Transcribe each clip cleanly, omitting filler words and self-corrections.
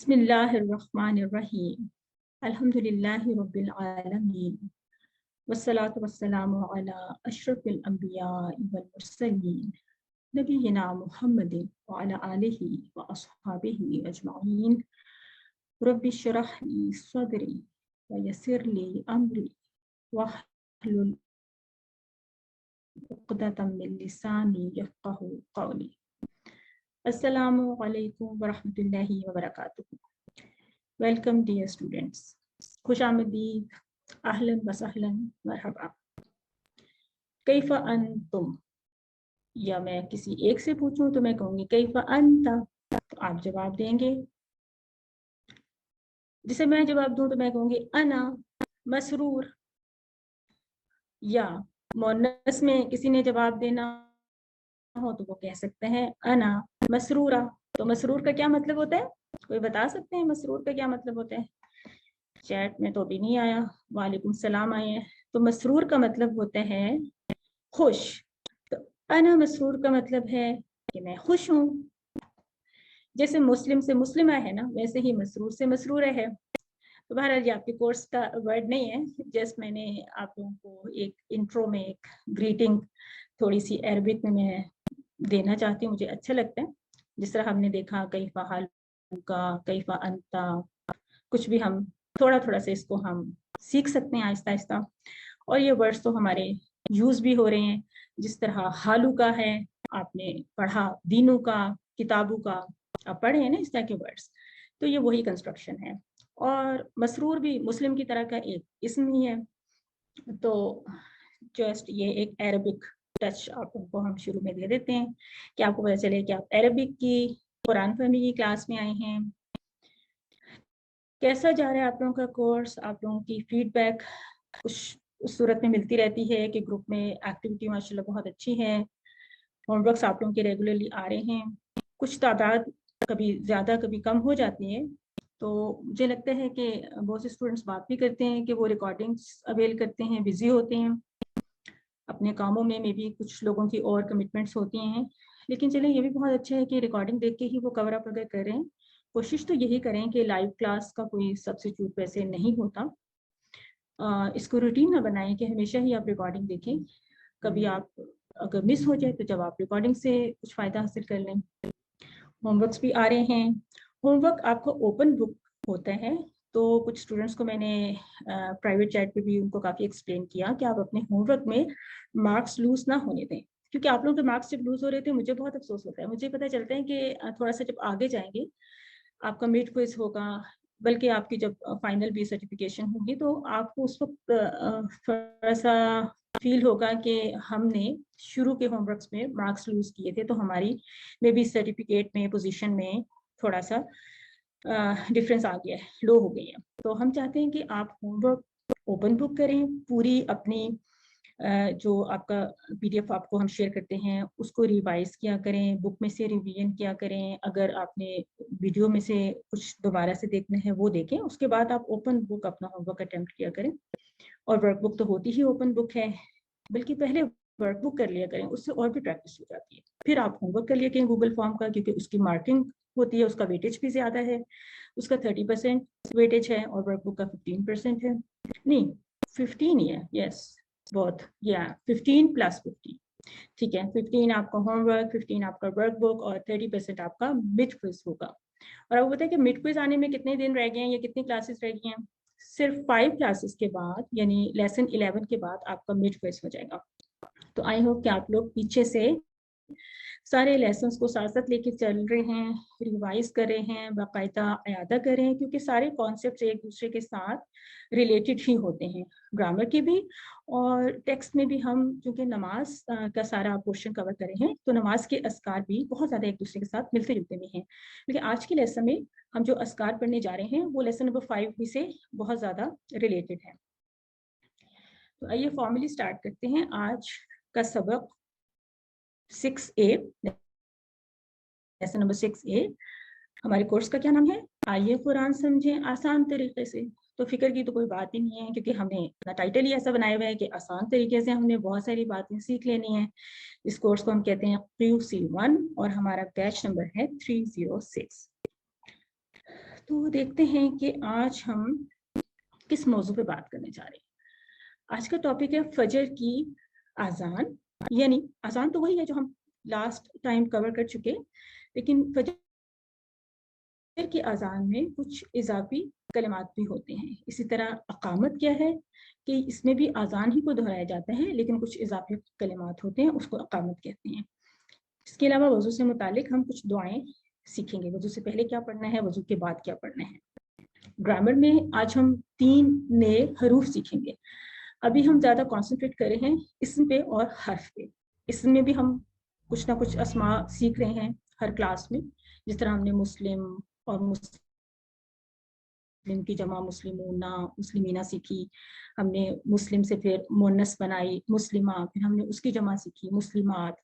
बिस्मिल्लाहिर्रहमानिर्रहीम अल्हम्दुलिल्लाहि रब्बिल आलमीन वस्सलातु वस्सलामु अला अशरफिल अंबिया वल मुरसलीन नबीना मुहम्मदिन व अला आलिहि व अस्हाबिहि अजमाइन रब्बि श्रह ली सदरी व यस्सिर ली अमरी वहलुल उक़दतम मिन लिसानी यफ़क़हू क़ौली। अस्सलामु अलैकुम व रहमतुल्लाहि व बरकातुहू। वेलकम डियर स्टूडेंट्स, खुश आमदीद, अहलन व सहलन, मरहबा। कैफ़ अंतुम, या मैं किसी एक से पूछूं तो मैं कहूँगी कैफ़ अंता, तो आप जवाब देंगे। जिसे मैं जवाब दूं तो मैं कहूँगी अना मसरूर, या मुअन्नस में किसी ने जवाब देना हो तो वो कह सकते हैं अना मसरूरा। तो मसरूर का क्या मतलब होता है, कोई बता सकते हैं मसरूर का क्या मतलब होता है? चैट में तो अभी नहीं आया, वालेकुम सलाम आए हैं। तो मसरूर का मतलब होता है खुश। तो अना मसरूर का मतलब है कि मैं खुश हूँ। जैसे मुस्लिम से मुस्लिमा है ना, वैसे ही मसरूर से मसरूर है। तो बहरहाल ये आपके कोर्स का वर्ड नहीं है, जस्ट मैंने आप लोगों को एक इंट्रो में एक ग्रीटिंग थोड़ी सी अरबिक में मैं देना चाहती हूँ। मुझे अच्छा लगता है जिस तरह हमने देखा कैफ़ा हालुका, कैफ़ा अंता, कुछ भी हम थोड़ा थोड़ा से इसको हम सीख सकते हैं आहिस्ता आहिस्ता। और ये वर्ड्स तो हमारे यूज भी हो रहे हैं। जिस तरह हालू का है, आपने पढ़ा, दीनों का, किताबों का आप पढ़े हैं ना इस तरह के वर्ड्स, तो ये वही कंस्ट्रक्शन है। और मसरूर भी मुस्लिम की तरह का एक इसम ही है। तो जस्ट ये एक अरबिक टच आपको हम शुरू में दे देते हैं कि आपको पता चले कि आप अरबिक की कुरान फहमी की क्लास में आए हैं। कैसा जा रहा है आप लोगों का कोर्स? आप लोगों की फीडबैक कुछ उस सूरत में मिलती रहती है कि ग्रुप में एक्टिविटी माशाल्लाह बहुत अच्छी है, होमवर्क्स आप लोगों के रेगुलरली आ रहे हैं। कुछ तादाद कभी ज़्यादा कभी कम हो जाती है, तो मुझे लगता है कि बहुत से स्टूडेंट्स बात भी करते हैं कि वो रिकॉर्डिंग्स अवेल करते हैं, बिजी होते हैं अपने कामों में, मे भी कुछ लोगों की और कमिटमेंट्स होती हैं। लेकिन चलें, ये भी बहुत अच्छा है कि रिकॉर्डिंग देख के ही वो कवर अप अगर करें। कोशिश तो यही करें कि लाइव क्लास का कोई सब्स्टिट्यूट वैसे नहीं होता। इसको रूटीन ना बनाएं कि हमेशा ही आप रिकॉर्डिंग देखें। कभी आप अगर मिस हो जाए तो जब आप रिकॉर्डिंग से कुछ फ़ायदा हासिल कर लें। होमवर्क्स भी आ रहे हैं। होमवर्क आपको ओपन बुक होता है, तो कुछ स्टूडेंट्स को मैंने प्राइवेट चैट पे भी उनको काफ़ी एक्सप्लेन किया कि आप अपने होमवर्क में मार्क्स लूज ना होने दें, क्योंकि आप लोगों के मार्क्स जब लूज हो रहे थे मुझे बहुत अफसोस होता है। मुझे पता चलता है कि थोड़ा सा जब आगे जाएंगे, आपका मिड क्विज होगा, बल्कि आपकी जब फाइनल भी सर्टिफिकेशन होगी, तो आपको उस वक्त थोड़ा सा फील होगा कि हमने शुरू के होमवर्क्स में मार्क्स लूज किए थे, तो हमारी मे बी सर्टिफिकेट में, पोजीशन में थोड़ा सा डिफरेंस आ गया है, लो हो गई है। तो हम चाहते हैं कि आप होमवर्क ओपन बुक करें, पूरी अपनी जो आपका पीडीएफ आपको हम शेयर करते हैं उसको रिवाइज किया करें, बुक में से रिवीजन किया करें। अगर आपने वीडियो में से कुछ दोबारा से देखना है वो देखें, उसके बाद आप ओपन बुक अपना होमवर्क अटेम्प्ट किया करें। और वर्कबुक तो होती ही ओपन बुक है, बल्कि पहले वर्कबुक कर लिया करें, उससे और भी प्रैक्टिस हो जाती है। फिर आप होमवर्क कर लिया करें गूगल फॉर्म का, क्योंकि उसकी मार्किंग होती है, उसका वेटेज भी ज़्यादा है, उसका 30% वेटेज है और वर्कबुक का 15% है, नहीं 15 ही है, यस बहुत, या 15 + 15, ठीक है। 15 आपका होमवर्क, 15 आपका वर्कबुक और 30% आपका मिड क्विज होगा। और आपको पता है कि मिड क्विज आने में कितने दिन रह गए हैं या कितनी क्लासेस रह गई हैं? सिर्फ 5 क्लासेस के बाद, यानी लेसन 11 के बाद आपका मिड क्विज हो जाएगा। तो आई होप कि आप लोग पीछे से सारे लेसन्स को साथ साथ लेके चल रहे हैं, रिवाइज कर रहे हैं, बाकायदा अयादा कर रहे हैं, क्योंकि सारे कॉन्सेप्ट एक दूसरे के साथ रिलेटेड ही होते हैं, ग्रामर के भी और टेक्स्ट में भी। हम चूँकि नमाज का सारा पोर्शन कवर करें हैं, तो नमाज के अस्कार भी बहुत ज़्यादा एक दूसरे के साथ मिलते जुलते भी हैं। लेकिन आज के लेसन में हम जो अस्कार पढ़ने जा रहे हैं वो लेसन नंबर 5 भी से बहुत ज़्यादा रिलेटेड है। तो आइए फॉर्मली स्टार्ट करते हैं आज का सबक 6A, लेसन नंबर 6A। हमारे कोर्स का क्या नाम है? आइए कुरान समझें आसान तरीके से। तो फिक्र की तो कोई बात ही नहीं है, क्योंकि हमने अपना टाइटल ही ऐसा बनाया हुआ है कि आसान तरीके से हमने बहुत सारी बातें सीख लेनी है। इस कोर्स को हम कहते हैं QC1 और हमारा बैच नंबर है 306। تو دیکھتے ہیں کہ آج ہم کس موضوع پہ بات کرنے جا رہے ہیں. آج کا ٹاپک ہے فجر کی اذان. یعنی اذان تو وہی ہے جو ہم لاسٹ ٹائم کور کر چکے, لیکن فجر کی اذان میں کچھ اضافی کلمات بھی ہوتے ہیں. اسی طرح اقامت کیا ہے کہ اس میں بھی اذان ہی کو دہرایا جاتا ہے, لیکن کچھ اضافی کلمات ہوتے ہیں, اس کو اقامت کہتے ہیں. اس کے علاوہ وضو سے متعلق ہم کچھ دعائیں سیکھیں گے. وضو سے پہلے کیا پڑھنا ہے, وضو کے بعد کیا پڑھنا ہے. گرامر میں آج ہم 3 نئے حروف سیکھیں گے. ابھی ہم زیادہ کانسنٹریٹ کر رہے ہیں اسم پہ اور حرف پہ. اسم میں بھی ہم کچھ نہ کچھ اسماء سیکھ رہے ہیں ہر کلاس میں. جس طرح ہم نے مسلم اور مسلم کی جمع مسلمون مسلمینہ سیکھی, ہم نے مسلم سے پھر مؤنث بنائی مسلمہ, پھر ہم نے اس کی جمع سیکھی مسلمات.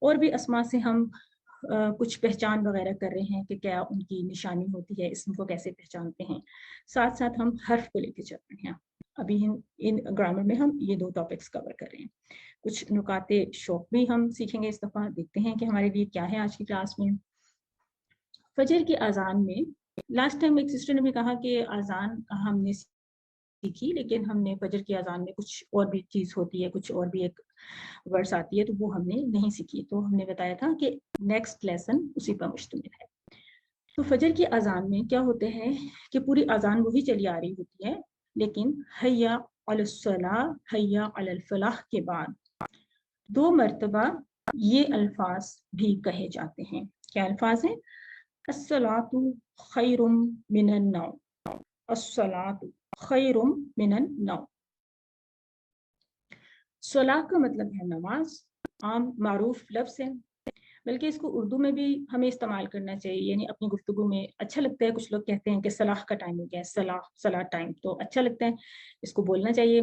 اور بھی اسماء سے ہم کچھ پہچان وغیرہ کر رہے ہیں کہ کیا ان کی نشانی ہوتی ہے, اسم کو کیسے پہچانتے ہیں. ساتھ ساتھ ہم حرف کو لے کے چل رہے ہیں. ابھی ان گرامر میں ہم یہ 2 ٹاپکس کور کر رہے ہیں. کچھ نکات شوق بھی ہم سیکھیں گے اس دفعہ. دیکھتے ہیں کہ ہمارے لیے کیا ہے آج کی کلاس میں. فجر کی اذان میں لاسٹ ٹائم ایک سسٹر نے بھی کہا کہ اذان ہم نے سیکھی, لیکن ہم نے فجر کی اذان میں کچھ اور بھی چیز ہوتی ہے, کچھ اور بھی ایک ورڈز آتی ہے, تو وہ ہم نے نہیں سیکھی. تو ہم نے بتایا تھا کہ نیکسٹ لیسن اسی پر مشتمل ہے. تو فجر کی اذان میں کیا ہوتے ہیں کہ پوری اذان وہی چلی آ رہی ہوتی ہے, لیکن حیا علی الصلاۃ حیا علی الفلاح کے بعد 2 مرتبہ یہ الفاظ بھی کہے جاتے ہیں. کیا الفاظ ہیں؟ الصلاۃ خیر من النوم, الصلاۃ خیر من النوم. صلاح کا مطلب ہے نماز, عام معروف لفظ ہے, بلکہ اس کو اردو میں بھی ہمیں استعمال کرنا چاہیے. یعنی اپنی گفتگو میں اچھا لگتا ہے, کچھ لوگ کہتے ہیں کہ صلاح کا ٹائم ہو گیا, صلاح ٹائم, تو اچھا لگتا ہے, اس کو بولنا چاہیے.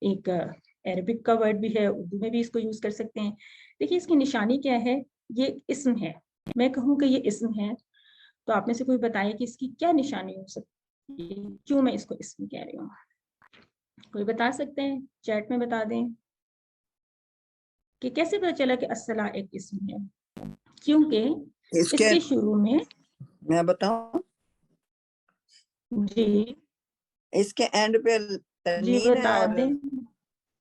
ایک عربک کا ورڈ بھی ہے, اردو میں بھی اس کو یوز کر سکتے ہیں. دیکھیے اس کی نشانی کیا ہے, یہ اسم ہے. میں کہوں کہ یہ اسم ہے, تو آپ میں سے کوئی بتائے کہ اس کی کیا نشانی ہو سکتی ہے, کیوں میں اس کو اسم کہہ رہی ہوں. کوئی بتا سکتے ہیں؟ چیٹ میں بتا دیں کہ کیسے پتا چلا کہ الصلاۃ ایک اسم ہے. کیونکہ اس کے شروع میں بتاؤں, جی اس کے اینڈ پہ جی تنوین ہے, بتا اور دیں.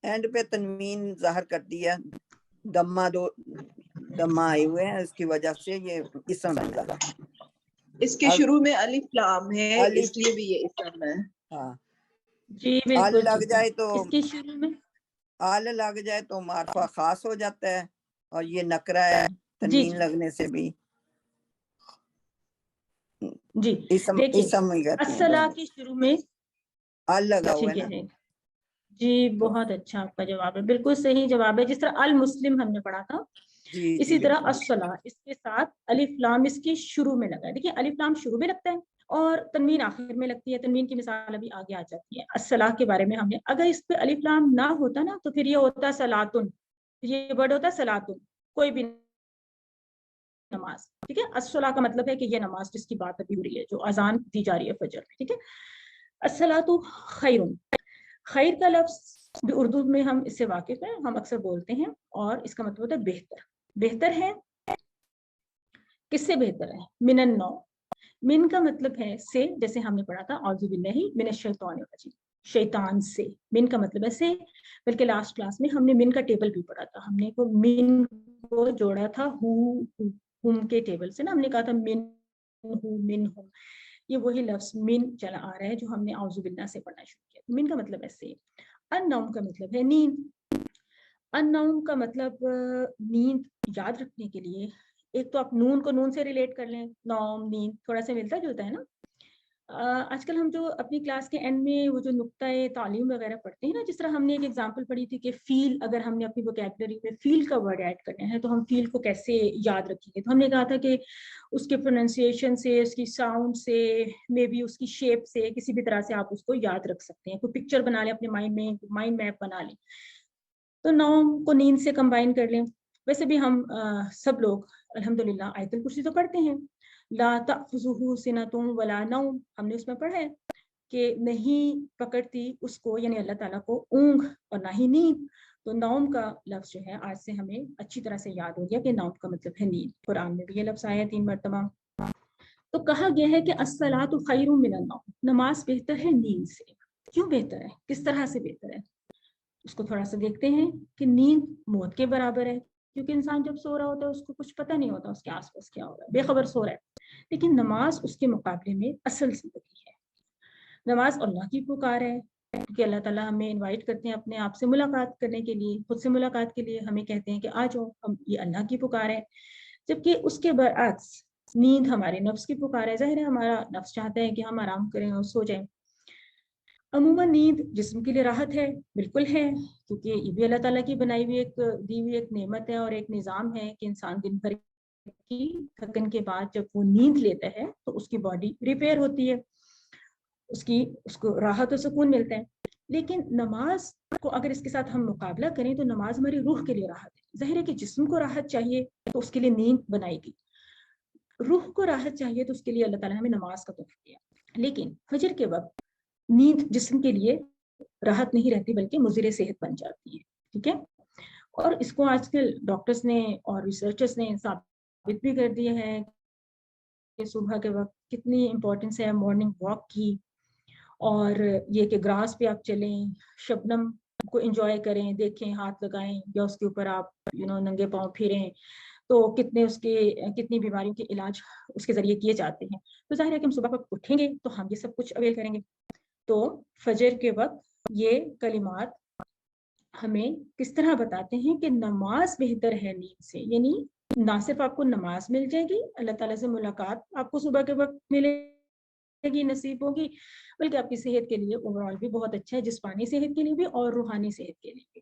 اینڈ پہ تنوین ظاہر کر دیا, دمہ آئے ہوئے ہیں, اس کی وجہ سے یہ اسم بن رہا. اس کے شروع میں الف لام ہے, اس لیے بھی یہ اسم ہے. ہاں جی آل بالکل لگ جائے تو, اس کے شروع میں آل لگ جائے تو معرفہ خاص ہو جاتا ہے, اور یہ نکرہ ہے جی تنوین لگنے سے بھی جی دیکھیے اسم ہی کہتے ہیں. الصلاۃ کے شروع میں آل لگا ہوا ٹھیک ہے نا. ہے جی, بہت اچھا آپ کا جواب ہے, بالکل صحیح جواب ہے. جس طرح المسلم ہم نے پڑھا تھا, جی اسی جی طرح الصلاۃ اس کے ساتھ الف لام اس کے شروع میں لگا ہے. دیکھیے الف لام شروع میں لگتا ہے اور تنوین آخر میں لگتی ہے. تنوین کی مثال ابھی آگے آ جاتی ہے. الصلاۃ کے بارے میں ہم نے, اگر اس پہ الف لام نہ ہوتا نا, تو پھر یہ ہوتا صلاتن, یہ ورڈ ہوتا صلاتن, کوئی بھی نماز. ٹھیک ہے, الصلاۃ کا مطلب ہے کہ یہ نماز جس کی بات ابھی ہو رہی ہے, جو اذان دی جا رہی ہے فجر میں. ٹھیک ہے, الصلاۃ خیر, خیر کا لفظ بھی اردو میں ہم اس سے واقف ہیں, ہم اکثر بولتے ہیں, اور اس کا مطلب ہوتا ہے بہتر. بہتر ہے, کس سے بہتر ہے؟ من النوم. من کا مطلب ہے سے, جیسے ہم نے پڑھا تھا اعوذ باللہ من الشیطان الرجیم, شیطان سے. من کا مطلب ہے سے, بلکہ لاسٹ کلاس میں ہم نے من کا ٹیبل بھی پڑھا تھا. ہم نے من کو جوڑا تھا ہم کے ٹیبل سے نا, ہم نے کہا تھا من ہوں. یہ وہی لفظ من چلا آ رہا ہے جو ہم نے اعوذ باللہ سے پڑھنا شروع کیا. من کا مطلب ہے سے. النوم کا مطلب ہے نیند. النوم کا مطلب نیند یاد رکھنے کے لیے ایک تو آپ نون کو نون سے ریلیٹ کر لیں, نوم نیند تھوڑا سا ملتا جلتا ہے نا. آج کل ہم جو اپنی کلاس کے اینڈ میں وہ جو نقطۂ تعلیم وغیرہ پڑھتے ہیں نا, جس طرح ہم نے ایک ایگزامپل پڑھی تھی کہ فیل, اگر ہم نے اپنی ووکیبلری میں فیل کا ورڈ ایڈ کرنا ہے تو ہم فیل کو کیسے یاد رکھیں گے. تو ہم نے کہا تھا کہ اس کے پروننسیشن سے, اس کی ساؤنڈ سے, مے بی اس کی شیپ سے, کسی بھی طرح سے آپ اس کو یاد رکھ سکتے ہیں. کوئی پکچر بنا لیں اپنے مائنڈ میں, مائنڈ میپ بنا لیں, تو نوم کو نیند سے کمبائن کر لیں. ویسے بھی ہم سب لوگ الحمدللہ آیت الکرسی تو پڑھتے ہیں. لا تأخذہ سنۃ ولا نوم, ہم نے اس میں پڑھا ہے کہ نہیں پکڑتی اس کو, یعنی اللہ تعالیٰ کو, اونگ اور نہ ہی نیند. تو نوم کا لفظ جو ہے آج سے ہمیں اچھی طرح سے یاد ہو گیا کہ نوم کا مطلب ہے نیند. قرآن میں بھی یہ لفظ آیا 3 مرتبہ. تو کہا گیا ہے کہ الصلاۃ خیر من النوم، نماز بہتر ہے نیند سے. کیوں بہتر ہے؟ کس طرح سے بہتر ہے؟ اس کو تھوڑا سا دیکھتے ہیں کہ نیند موت کے برابر ہے، کیونکہ انسان جب سو رہا ہوتا ہے اس کو کچھ پتہ نہیں ہوتا اس کے آس پاس کیا ہو رہا ہے، بے خبر سو رہا ہے. لیکن نماز اس کے مقابلے میں اصل زندگی ہے. نماز اللہ کی پکار ہے، کہ اللہ تعالیٰ ہمیں انوائٹ کرتے ہیں اپنے آپ سے ملاقات کرنے کے لیے، خود سے ملاقات کے لیے ہمیں کہتے ہیں کہ آ جاؤ، ہم یہ اللہ کی پکار ہے. جبکہ اس کے برعکس نیند ہمارے نفس کی پکار ہے. ظاہر ہے ہمارا نفس چاہتا ہے کہ ہم آرام کریں اور سو جائیں. عموماً نیند جسم کے لیے راحت ہے، بالکل ہے، کیونکہ یہ بھی اللہ تعالیٰ کی بنائی ہوئی دی ہوئی ایک نعمت ہے اور ایک نظام ہے کہ انسان دن بھر کی تھکن کے بعد جب وہ نیند لیتا ہے تو اس کی باڈی ریپیئر ہوتی ہے، اس کو راحت و سکون ملتا ہے. لیکن نماز کو اگر اس کے ساتھ ہم مقابلہ کریں تو نماز ہماری روح کے لیے راحت ہے. ظاہر ہے کہ جسم کو راحت چاہیے تو اس کے لیے نیند بنائی گئی، روح کو راحت چاہیے تو اس کے لیے اللہ تعالیٰ نے ہمیں نماز کا تحفہ دیا. لیکن فجر کے وقت نیند جسم کے لیے راحت نہیں رہتی بلکہ مضر صحت بن جاتی ہے. ٹھیک ہے، اور اس کو آج کل ڈاکٹرز نے اور ریسرچرز نے ثابت بھی کر دیا ہے کہ صبح کے وقت کتنی امپورٹنس ہے مارننگ واک کی، اور یہ کہ گراس پہ آپ چلیں، شبنم کو انجوائے کریں، دیکھیں، ہاتھ لگائیں یا اس کے اوپر آپ ننگے پاؤں پھریں، تو کتنی بیماریوں کے علاج اس کے ذریعے کیے جاتے ہیں. تو ظاہر ہے کہ ہم صبح وقت اٹھیں گے تو ہم یہ سب کچھ اویل کریں گے. تو فجر کے وقت یہ کلمات ہمیں کس طرح بتاتے ہیں کہ نماز بہتر ہے نیند سے. یعنی نہ صرف آپ کو نماز مل جائے گی، اللہ تعالیٰ سے ملاقات آپ کو صبح کے وقت ملے گی، نصیب ہوگی، بلکہ آپ کی صحت کے لیے اوور آل بھی بہت اچھا ہے، جسمانی صحت کے لیے بھی اور روحانی صحت کے لیے بھی.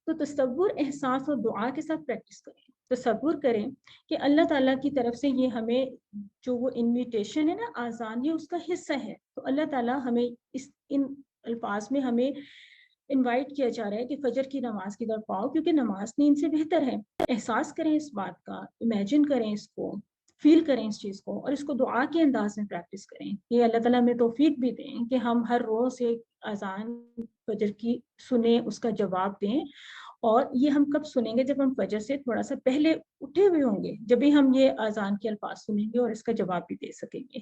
تو تصور، احساس اور دعا کے ساتھ پریکٹس کریں. تصور کریں کہ اللہ تعالیٰ کی طرف سے یہ ہمیں جو وہ انویٹیشن ہے نا، آزان، یہ اس کا حصہ ہے. تو اللہ تعالیٰ ہمیں ان الفاظ میں ہمیں انوائٹ کیا جا رہا ہے کہ فجر کی نماز کی طرف آؤ، کیونکہ نماز نیند سے بہتر ہے. احساس کریں اس بات کا، امیجن کریں اس کو، فیل کریں اس چیز کو، اور اس کو دعا کے انداز میں پریکٹس کریں. یہ اللہ تعالیٰ ہمیں توفیق بھی دیں کہ ہم ہر روز ایک اذان فجر کی سنیں، اس کا جواب دیں. اور یہ ہم کب سنیں گے؟ جب ہم فجر سے تھوڑا سا پہلے اٹھے ہوئے ہوں گے، جب بھی ہم یہ اذان کے الفاظ سنیں گے اور اس کا جواب بھی دے سکیں گے.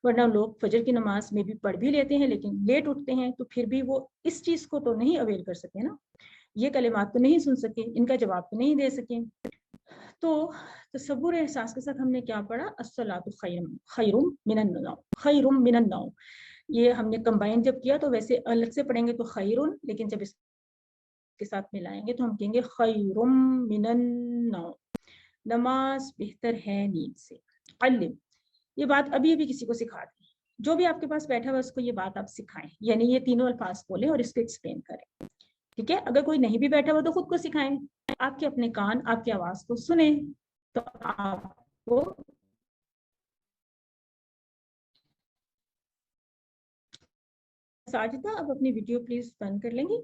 ورنہ لوگ فجر کی نماز میں بھی پڑھ بھی لیتے ہیں لیکن لیٹ اٹھتے ہیں، تو پھر بھی وہ اس چیز کو تو نہیں اویل کر سکے نا، یہ کلمات تو نہیں سن سکے، ان کا جواب تو نہیں دے سکے. تو تصور احساس کے ساتھ ہم نے کیا پڑھا؟ الصلاۃ خیر من النوم، خیر من النوم. یہ ہم نے کمبائن جب کیا تو ویسے الگ سے پڑھیں گے تو خیرون، لیکن جب اس کے ساتھ ملائیں گے تو ہم کہیں گے خیر من النوم، نماز بہتر ہے نیند سے. علم، یہ بات ابھی ابھی کسی کو سکھا دیں، جو بھی آپ کے پاس بیٹھا ہوا اس کو یہ بات آپ سکھائیں، یعنی یہ تینوں الفاظ بولیں اور اس کو ایکسپلین کریں. ٹھیک ہے، اگر کوئی نہیں بھی بیٹھا ہوا تو خود کو سکھائیں. آپ کے اپنے کان آپ کی آواز کو سنیں تو آپ کو ساجدہ اب اپنی ویڈیو پلیز بند کر لیں گی.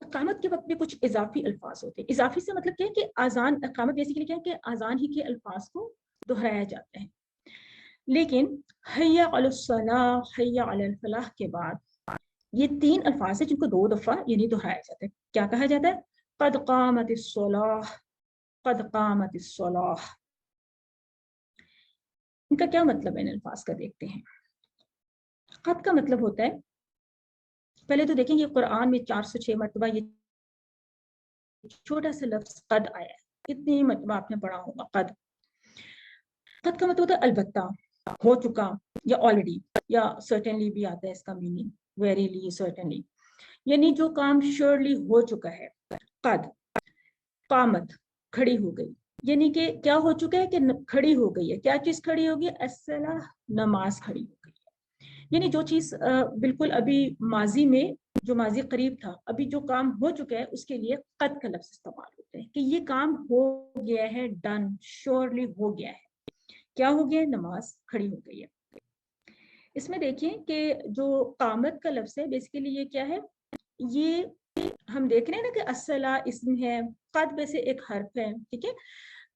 اقامت کے وقت میں کچھ اضافی الفاظ ہوتے ہیں. اضافی سے مطلب کیا ہے کہ اذان، اقامت بیسیکلی کیا ہے کہ اذان ہی کے الفاظ کو دہرایا جاتا ہے. لیکن حیا علی الصلاح، حیا علی الفلاح کے بعد یہ تین الفاظ ہیں جن کو 2 دفعہ یعنی دہرایا جاتا ہے. کیا کہا جاتا ہے؟ قد قامت الصلاح، قد قامت الصلاح. ان کا کیا مطلب ہے؟ ان الفاظ کا دیکھتے ہیں. قد کا مطلب ہوتا ہے، پہلے تو دیکھیں یہ قرآن میں 406 مرتبہ یہ چھوٹا سا لفظ قد آیا ہے. کتنی مرتبہ آپ نے پڑھا ہوگا قد. قد کا مطلب ہوتا ہے البتہ، ہو چکا، یا آلریڈی، یا سرٹنلی بھی آتا ہے اس کا میننگ، ویریلی، سرٹنلی، یعنی جو کام شیورلی ہو چکا ہے. قد قامت، کھڑی ہو گئی، یعنی کہ کیا ہو چکا ہے کہ کھڑی ہو گئی ہے. کیا چیز کھڑی ہوگی؟ الصلاح، نماز کھڑی ہو گئی ہے. یعنی جو چیز بالکل ابھی ماضی میں، جو ماضی قریب تھا، ابھی جو کام ہو چکا ہے اس کے لیے قد کا لفظ استعمال ہوتا ہے کہ یہ کام ہو گیا ہے، ڈن، شیورلی ہو گیا ہے. کیا ہو گیا ہے؟ نماز کھڑی ہو گئی ہے. اس میں دیکھیں کہ جو قامت کا لفظ ہے بیسیکلی یہ کیا ہے؟ یہ ہم دیکھ رہے ہیں نا کہ الصلاح اسم ہے، قد ویسے ایک حرف ہے. ٹھیک ہے،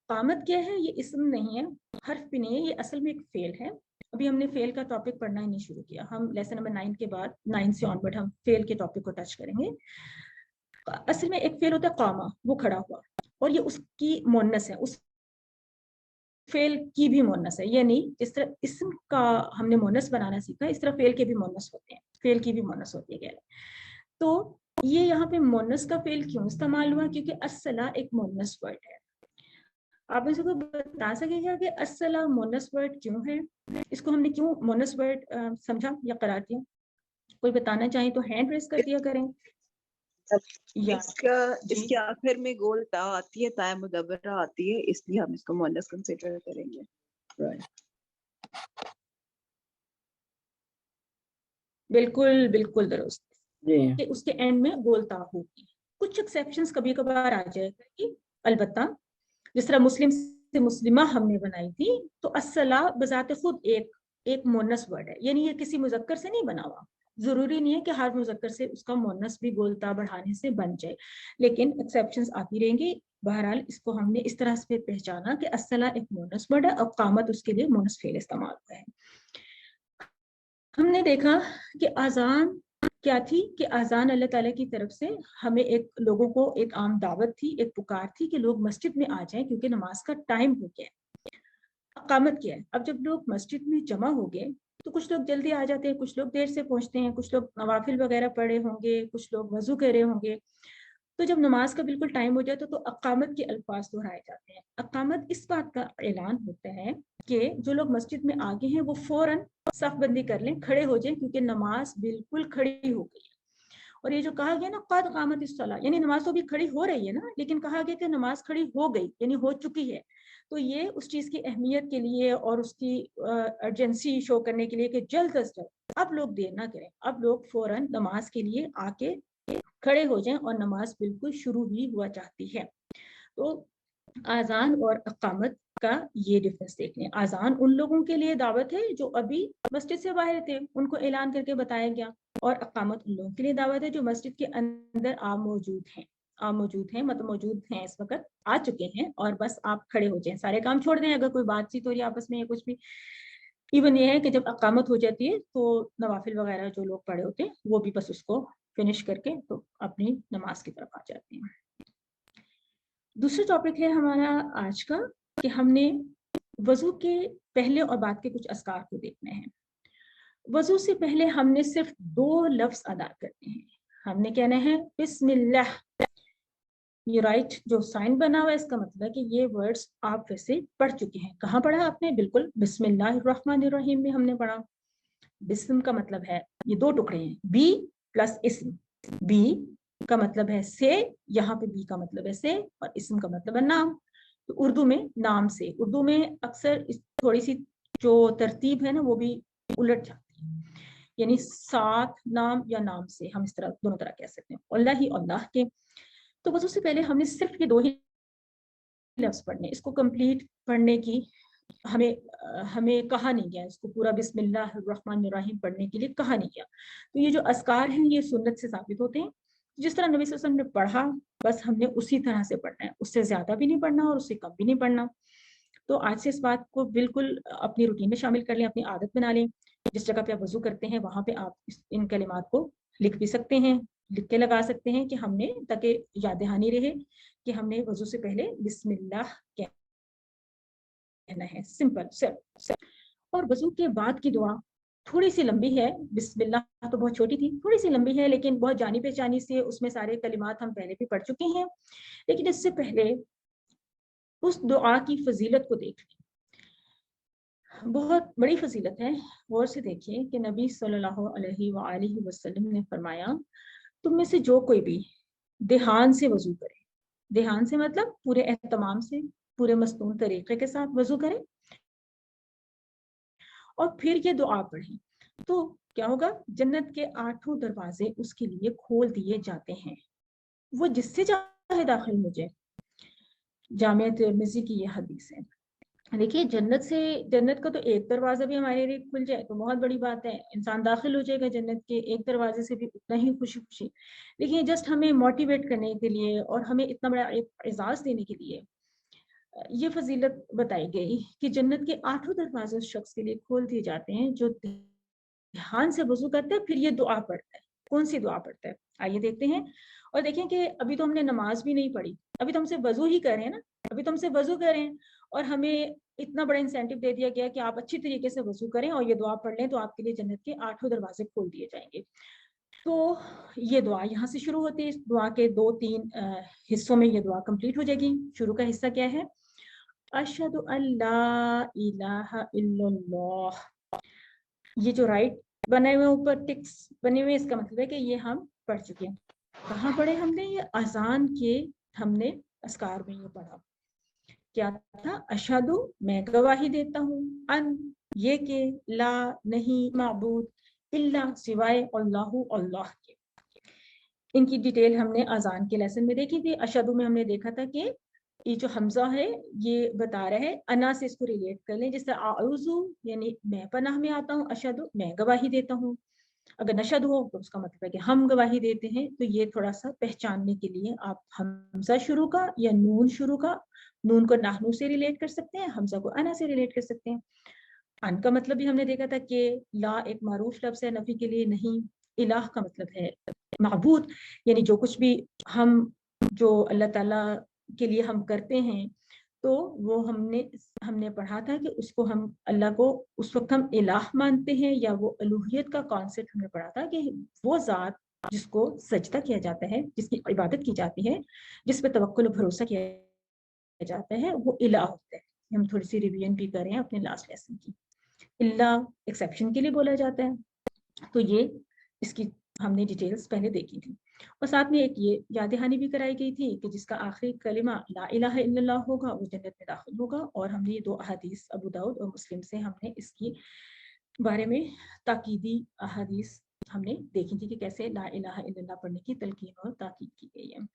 قامت کیا ہے؟ یہ اسم نہیں ہے، حرف بھی نہیں ہے، یہ اصل میں ایک فعل ہے. ابھی ہم نے فعل کا ٹاپک پڑھنا ہی نہیں شروع کیا، ہم لیسن نمبر 9 کے بعد 9 سے آن ورڈ ہم فعل کے ٹاپک کو ٹچ کریں گے. اصل میں ایک فعل ہوتا ہے قامہ، وہ کھڑا ہوا، اور یہ اس کی مؤنث ہے، اس फेल की भी मोनस है, यानी जिस तरह इसम का हमने मोनस बनाना सीखा, इस तरह फेल के भी मोनस होते हैं, फेल की भी मोनस होती है। तो ये यहाँ पे मोनस का फेल क्यों इस्तेमाल हुआ, क्योंकि अस्सला एक मोनस वर्ड है। आप मुझे को बता सकेगा कि अस्सला मोनस वर्ड क्यों है, इसको हमने क्यों मोनस वर्ड समझा या करार दिया? कोई बताना चाहे तो हैंड रेस कर दिया करें। या इसके आखिर में गोल ता आती है, ता मुदब्बरा आती है, इसलिए हम इसको मुअन्नस कंसीडर करेंगे। बिल्कुल बिल्कुल दुरुस्त, कि उसके एंड में गोलता होगी। कुछ एक्सेप्शंस कभी कभार आ जाएगा कि अलबत्ता, जिस तरह मुस्लिम से मुस्लिमा हमने बनाई थी, तो अस्सला बजाते खुद एक मोनस वर्ड है, यानी ये किसी मुजक्कर से नहीं बना हुआ। जरूरी नहीं है कि हर मुजक्कर से उसका मोनस भी गोलता बढ़ाने से बन जाए, लेकिन एक्सेप्शंस आती रहेंगी। बहरहाल इसको हमने इस तरह से पहचाना कि अस्सला एक मोनस वर्ड है और कामत उसके लिए मोनस फेल इस्तेमाल हुआ है। हमने देखा कि आजान क्या थी, कि आजान अल्लाह ताला की तरफ से हमें लोगों को एक आम दावत थी, एक पुकार थी कि लोग मस्जिद में आ जाएं क्योंकि नमाज का टाइम हो गया है। अकामत क्या है, अब जब लोग मस्जिद में जमा हो गए तो कुछ लोग जल्दी आ जाते हैं, कुछ लोग देर से पहुंचते हैं, कुछ लोग नवाफिल वगैरह पढ़े होंगे, कुछ लोग वजू कर रहे होंगे। तो जब नमाज का बिल्कुल टाइम हो जाए तो अकामत के अल्फाज दोहराए जाते हैं। अकामत इस बात का ऐलान होता है कि जो लोग मस्जिद में आगे हैं वो फौरन सफ बंदी कर लें, खड़े हो जाएं, क्योंकि नमाज बिल्कुल खड़ी हो गई है। और ये जो कहा गया ना कद कामत इस्सलाह, यानी नमाज तो अभी खड़ी हो रही है ना, लेकिन कहा गया कि नमाज खड़ी हो गई यानी हो चुकी है। तो ये उस चीज की अहमियत के लिए और उसकी अर्जेंसी शो करने के लिए कि जल्द अज जल्द अब लोग देर ना करें, अब लोग फौरन नमाज के लिए आके खड़े हो जाएं और नमाज बिल्कुल शुरू ही हुआ चाहती है। तो आजान और अकामत का ये डिफरेंस देख लें। आजान उन लोगों के लिए दावत है जो अभी मस्जिद से बाहर थे, उनको ऐलान करके बताया गया, और अकामत उन लोगों के लिए दावत है जो मस्जिद के अंदर मौजूद हैं, मतलब मौजूद हैं, इस वक्त आ चुके हैं, और बस आप खड़े हो जाएं, सारे काम छोड़ दें। अगर कोई बातचीत हो रही है आपस में या कुछ भी, इवन ये है कि जब अकामत हो जाती है तो नवाफिल वगैरह जो लोग पढ़े होते हैं वो भी बस उसको फिनिश करके तो अपनी नमाज की तरफ आ जाते हैं। दूसरा टॉपिक है हमारा आज का कि हमने वजू के पहले और बाद के कुछ अस्कार को देखना है। वजू से पहले हमने सिर्फ 2 लफ्ज अदा करने हैं। हमने कहना है बिस्मिल्लाह। ये राइट जो साइन बना हुआ है इसका मतलब है कि ये वर्ड्स आप वैसे पढ़ चुके हैं। कहाँ पढ़ा आपने? बिल्कुल बिस्मिल्लाहिर्रहमानिर्रहीम में हमने पढ़ा। बिस्म का मतलब है, ये 2 टुकड़े हैं, बी प्लस इस्म। बी का मतलब है से, यहाँ पे बी का मतलब है से, और इस्म का मतलब है नाम। तो उर्दू में नाम से, उर्दू में अक्सर थोड़ी सी जो तरतीब है ना वो भी उलट जाती है, यानी साथ नाम या नाम से, हम इस तरह दोनों तरह कह सकते हैं, अल्लाह ही अल्लाह के। तो बस उससे पहले हमने सिर्फ ये 2 ही लफ्ज पढ़ने, इसको कंप्लीट पढ़ने की हमें कहा नहीं गया, इसको पूरा बिस्मिल्लाहिर्रहमानिर्रहीम पढ़ने के लिए कहा नहीं गया। तो ये जो अस्कार हैं ये सुन्नत से साबित होते हैं। जिस तरह नबी सल्लल्लाहु अलैहि वसल्लम ने पढ़ा बस हमने उसी तरह से पढ़ना है, उससे ज्यादा भी नहीं पढ़ना और उससे कम भी नहीं पढ़ना। तो आज से इस बात को बिल्कुल अपनी रूटीन में शामिल कर लें, अपनी आदत बना लें। जिस जगह पे आप वजू करते हैं वहां पे आप इन कलिमात को लिख भी सकते हैं, लिख के लगा सकते हैं कि हमने, ताकि याद दहानी रहे कि हमने वजू से पहले बिस्मिल्लाह कहना है, सिंपल सिर्फ। और वजू के बाद की दुआ थोड़ी सी लंबी है, बिस्मिल्लाह तो बहुत छोटी थी, थोड़ी सी लंबी है, लेकिन बहुत जानी पहचानी से उसमें सारे कलिमात हम पहले भी पढ़ चुके हैं। लेकिन इससे पहले उस दुआ की फजीलत को देख लें, बहुत बड़ी फजीलत है। गौर से देखिए कि नबी सल्लल्लाहु अलैहि वसल्लम ने फरमाया, तुम में से जो कोई भी ध्यान से वजू करे, ध्यान से मतलब पूरे एहतमाम से, पूरे मस्तून तरीके के साथ वजू करे और फिर ये दुआ पढ़े, तो क्या होगा? जन्नत के 8 दरवाजे उसके लिए खोल दिए जाते हैं, वो जिससे चाहे दाखिल हो जाए। जामिया तिर्मिज़ी की ये हदीस है। देखिए जन्नत का तो एक दरवाजा भी हमारे लिए खुल जाए तो बहुत बड़ी बात है, इंसान दाखिल हो जाएगा जन्नत के एक दरवाजे से भी उतना ही खुशी खुशी। लेकिन जस्ट हमें मोटिवेट करने के लिए और हमें इतना बड़ा एक एजाज देने के लिए ये फजीलत बताई गई कि जन्नत के 8 दरवाजे उस शख्स के लिए खोल दिए जाते हैं जो ध्यान से वजू करता है, फिर ये दुआ पढ़ता है। कौन सी दुआ पढ़ता है? आइए देखते हैं। और देखें कि अभी तो हमने नमाज भी नहीं पढ़ी, अभी तो हमसे वजू ही कर रहे हैं ना, अभी तो हमसे वजू कर रहे हैं और हमें इतना बड़ा इंसेंटिव दे दिया गया कि आप अच्छी तरीके से वजू करें और ये दुआ पढ़ लें तो आपके लिए जन्नत के 8 दरवाजे खोल दिए जाएंगे। तो ये दुआ यहाँ से शुरू होती है। इस दुआ के 2-3 हिस्सों में ये दुआ कंप्लीट हो जाएगी। शुरू का हिस्सा क्या है? अशहदु अल्ला इलाहा इल्लल्लाह। ये जो राइट बने हुए ऊपर टिक्स बने हुए, इसका मतलब है कि ये हम पढ़ चुके हैं। कहाँ पढ़े हमने? ये अजान के हमने अस्कार में ये पढ़ा। क्या था? अशहदु मैं गवाही देता हूँ, अन ये के, ला नहीं, माबूद, इल्ला सिवाय, अल्लाहु अल्लाह के। इनकी डिटेल हमने अजान के लेसन में देखी थी। अशहदु में हमने देखा था कि ये जो हमजा है ये बता रहा है, अना से इसको रिलेट कर लें, जैसे आउज़ु यानी मैं पनाह में आता हूँ, अशहदु मैं गवाही देता हूँ। अगर नशद हो तो उसका मतलब है कि हम गवाही देते हैं। तो ये थोड़ा सा पहचानने के लिए आप हमजा शुरू का या नून शुरू का, नून को नाहनू से रिलेट कर सकते हैं, हमजा को अना से रिलेट कर सकते हैं। अन का मतलब भी हमने देखा था कि ला एक मारूफ लफ्ज़ है नफी के लिए, नहीं। इलाह का मतलब है माबूद, यानी जो कुछ भी हम जो अल्लाह ताला के लिए हम करते हैं, तो वो हमने पढ़ा था कि उसको हम अल्लाह को उस वक्त हम इलाह मानते हैं, या वो अलूहियत का कॉन्सेप्ट हमने पढ़ा था कि वो ज़ात जिसको सजदा किया जाता है, जिसकी इबादत की जाती है, जिस पर तवक्कुल भरोसा किया जाता है, वो इलाह होता है। हम थोड़ी सी रिवीजन भी कर रहे हैं अपने लास्ट लेसन की। इल्ला एक्सेप्शन के लिए बोला जाता है। तो ये इसकी हमने डिटेल्स पहले देखी थी। और साथ में एक ये याद दहानी भी कराई गई थी कि जिसका आखिरी कलिमा ला इलाहा इल्लल्लाह होगा वो जन्नत में दाखिल होगा। और हमने ये 2 अहादीस अबू दाऊद और मुस्लिम से हमने इसकी बारे में ताकीदी अहादीस हमने देखी थी कि कैसे ला इलाहा इल्लल्लाह पढ़ने की तलकीन और ताकीद की गई है।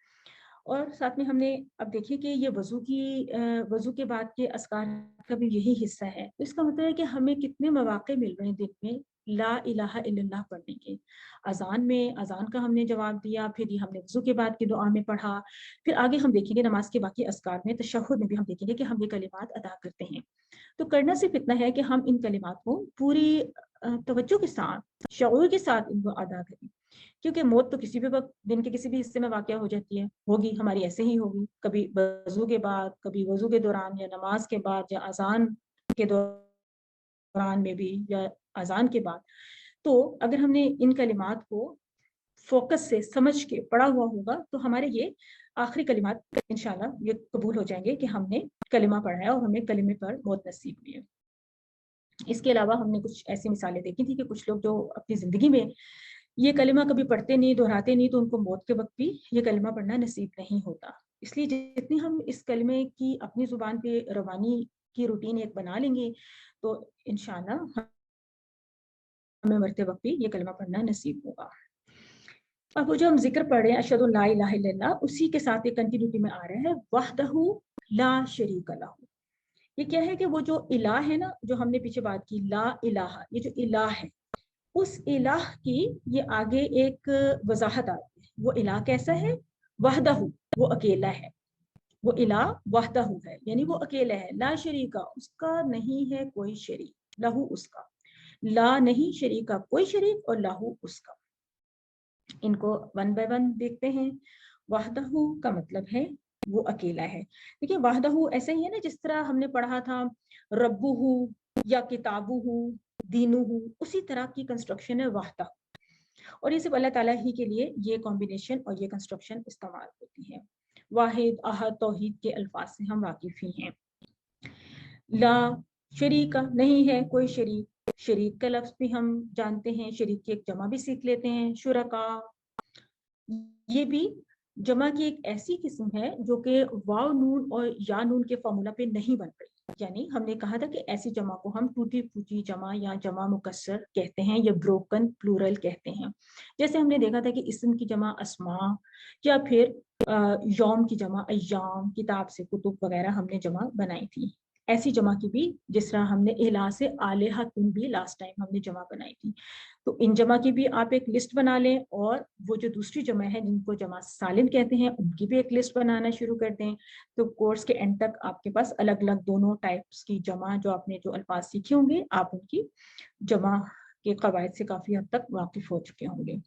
और साथ में हमने अब देखिए कि ये वज़ू के बाद के अस्कार का भी यही हिस्सा है। तो इसका मतलब है कि हमें कितने मौक़े मिल रहे हैं दिन में ला इलाहा इल्लल्लाह पढ़ने के। अज़ान का हमने जवाब दिया, फिर ये हमने वज़ू के बाद की दुआ में पढ़ा, फिर आगे हम देखेंगे नमाज के बाकी अस्कार में, तशहुद में भी हम देखेंगे कि हम ये कलिमात अदा करते हैं। तो करना सिर्फ इतना है कि हम इन कलिमात को पूरी तवज्जो के साथ, शऊर के साथ इनको अदा करें। क्योंकि मौत तो किसी भी वक्त दिन के किसी भी हिस्से में वाक़या हो जाती है, होगी, हमारी ऐसे ही होगी, कभी वज़ू के बाद, कभी वज़ू के दौरान, या नमाज के बाद, या अज़ान के दौरान में भी, या अज़ान के बाद। तो अगर हमने इन कलिमात को फ़ोकस से समझ के पढ़ा हुआ होगा, तो हमारे ये आखिरी कलिमात इंशाअल्लाह ये कबूल हो जाएंगे कि हमने कलिमा पढ़ा है और हमें कलिमे पर मौत नसीब हुई है। इसके अलावा हमने कुछ ऐसी मिसालें देखी थी कि कुछ लोग जो अपनी ज़िंदगी में ये कलिमा कभी पढ़ते नहीं, दोहराते नहीं, तो उनको मौत के वक्त भी ये कलिमा पढ़ना नसीब नहीं होता। इसलिए जितनी हम इस कलिमे की अपनी ज़ुबान पे रवानी की रूटीन एक बना लेंगे, तो इंशाअल्लाह हमें मरते वक्त भी ये कलिमा पढ़ना नसीब होगा। अब वो जो हम जिक्र पढ़ रहे हैं अशहदु ला इलाहा इल्लल्लाह, उसी के साथ ये कंटिन्यूटी में आ रहा है वहदहु ला शरीका लहू। ये क्या है कि वो जो इलाह है ना, जो हमने पीछे बात की ला इलाहा, ये जो इलाह है, उस इलाह की ये आगे एक वजाहत आती है। वो इलाह कैसा है? वहदहु, वो अकेला है। वो इलाह वहदहु है, यानी वो अकेला है। ला शरीका, उसका नहीं है कोई शरीक, लहू उसका, ला नहीं शरीका कोई शरीक, और लहू उसका। इनको वन बाय वन देखते हैं। वहदहु का मतलब है वो अकेला है। देखिए वहदहु ऐसे ही है ना, जिस तरह हमने पढ़ा था रब्बुहु या किताबुहु दीनुहु, उसी तरह की कंस्ट्रक्शन है वहदा। और ये सिर्फ अल्लाह ताला ही के लिए ये कॉम्बिनेशन और ये कंस्ट्रक्शन इस्तेमाल होती है। वाहिद, अहद, तौहीद के अल्फाज से हम वाकिफ ही हैं। ला शरीका, नहीं है कोई शरीक। शरीक का लफ्ज भी हम जानते हैं, शरीक की एक जमा भी सीख लेते हैं, शुरका। ये भी जमा की एक ऐसी किस्म है जो कि वाव नून और या नून के फॉर्मूला पे नहीं बन रही। यानी हमने कहा था कि ऐसी जमा को हम टूटी फूटी जमा या जमा मुकस्सर कहते हैं, या ब्रोकन प्लूरल कहते हैं। जैसे हमने देखा था कि इस्म की जमा अस्मा, या फिर यौम की जमा अय्याम, किताब से कुतुब वगैरह हमने जमा बनाई थी। ऐसी जमा की भी, जिस तरह हमने इला से आलेहतुन भी लास्ट टाइम हमने जमा बनाई थी। तो इन जमा की भी आप एक लिस्ट बना लें, और वो जो दूसरी जमा है जिनको जमा सालिम कहते हैं, उनकी भी एक लिस्ट बनाना शुरू कर दें। तो कोर्स के एंड तक आपके पास अलग अलग दोनों टाइप्स की जमा, जो आपने जो अल्फाज सीखे होंगे, आप उनकी जमा के कवायद से काफी हद तक वाकिफ हो चुके होंगे।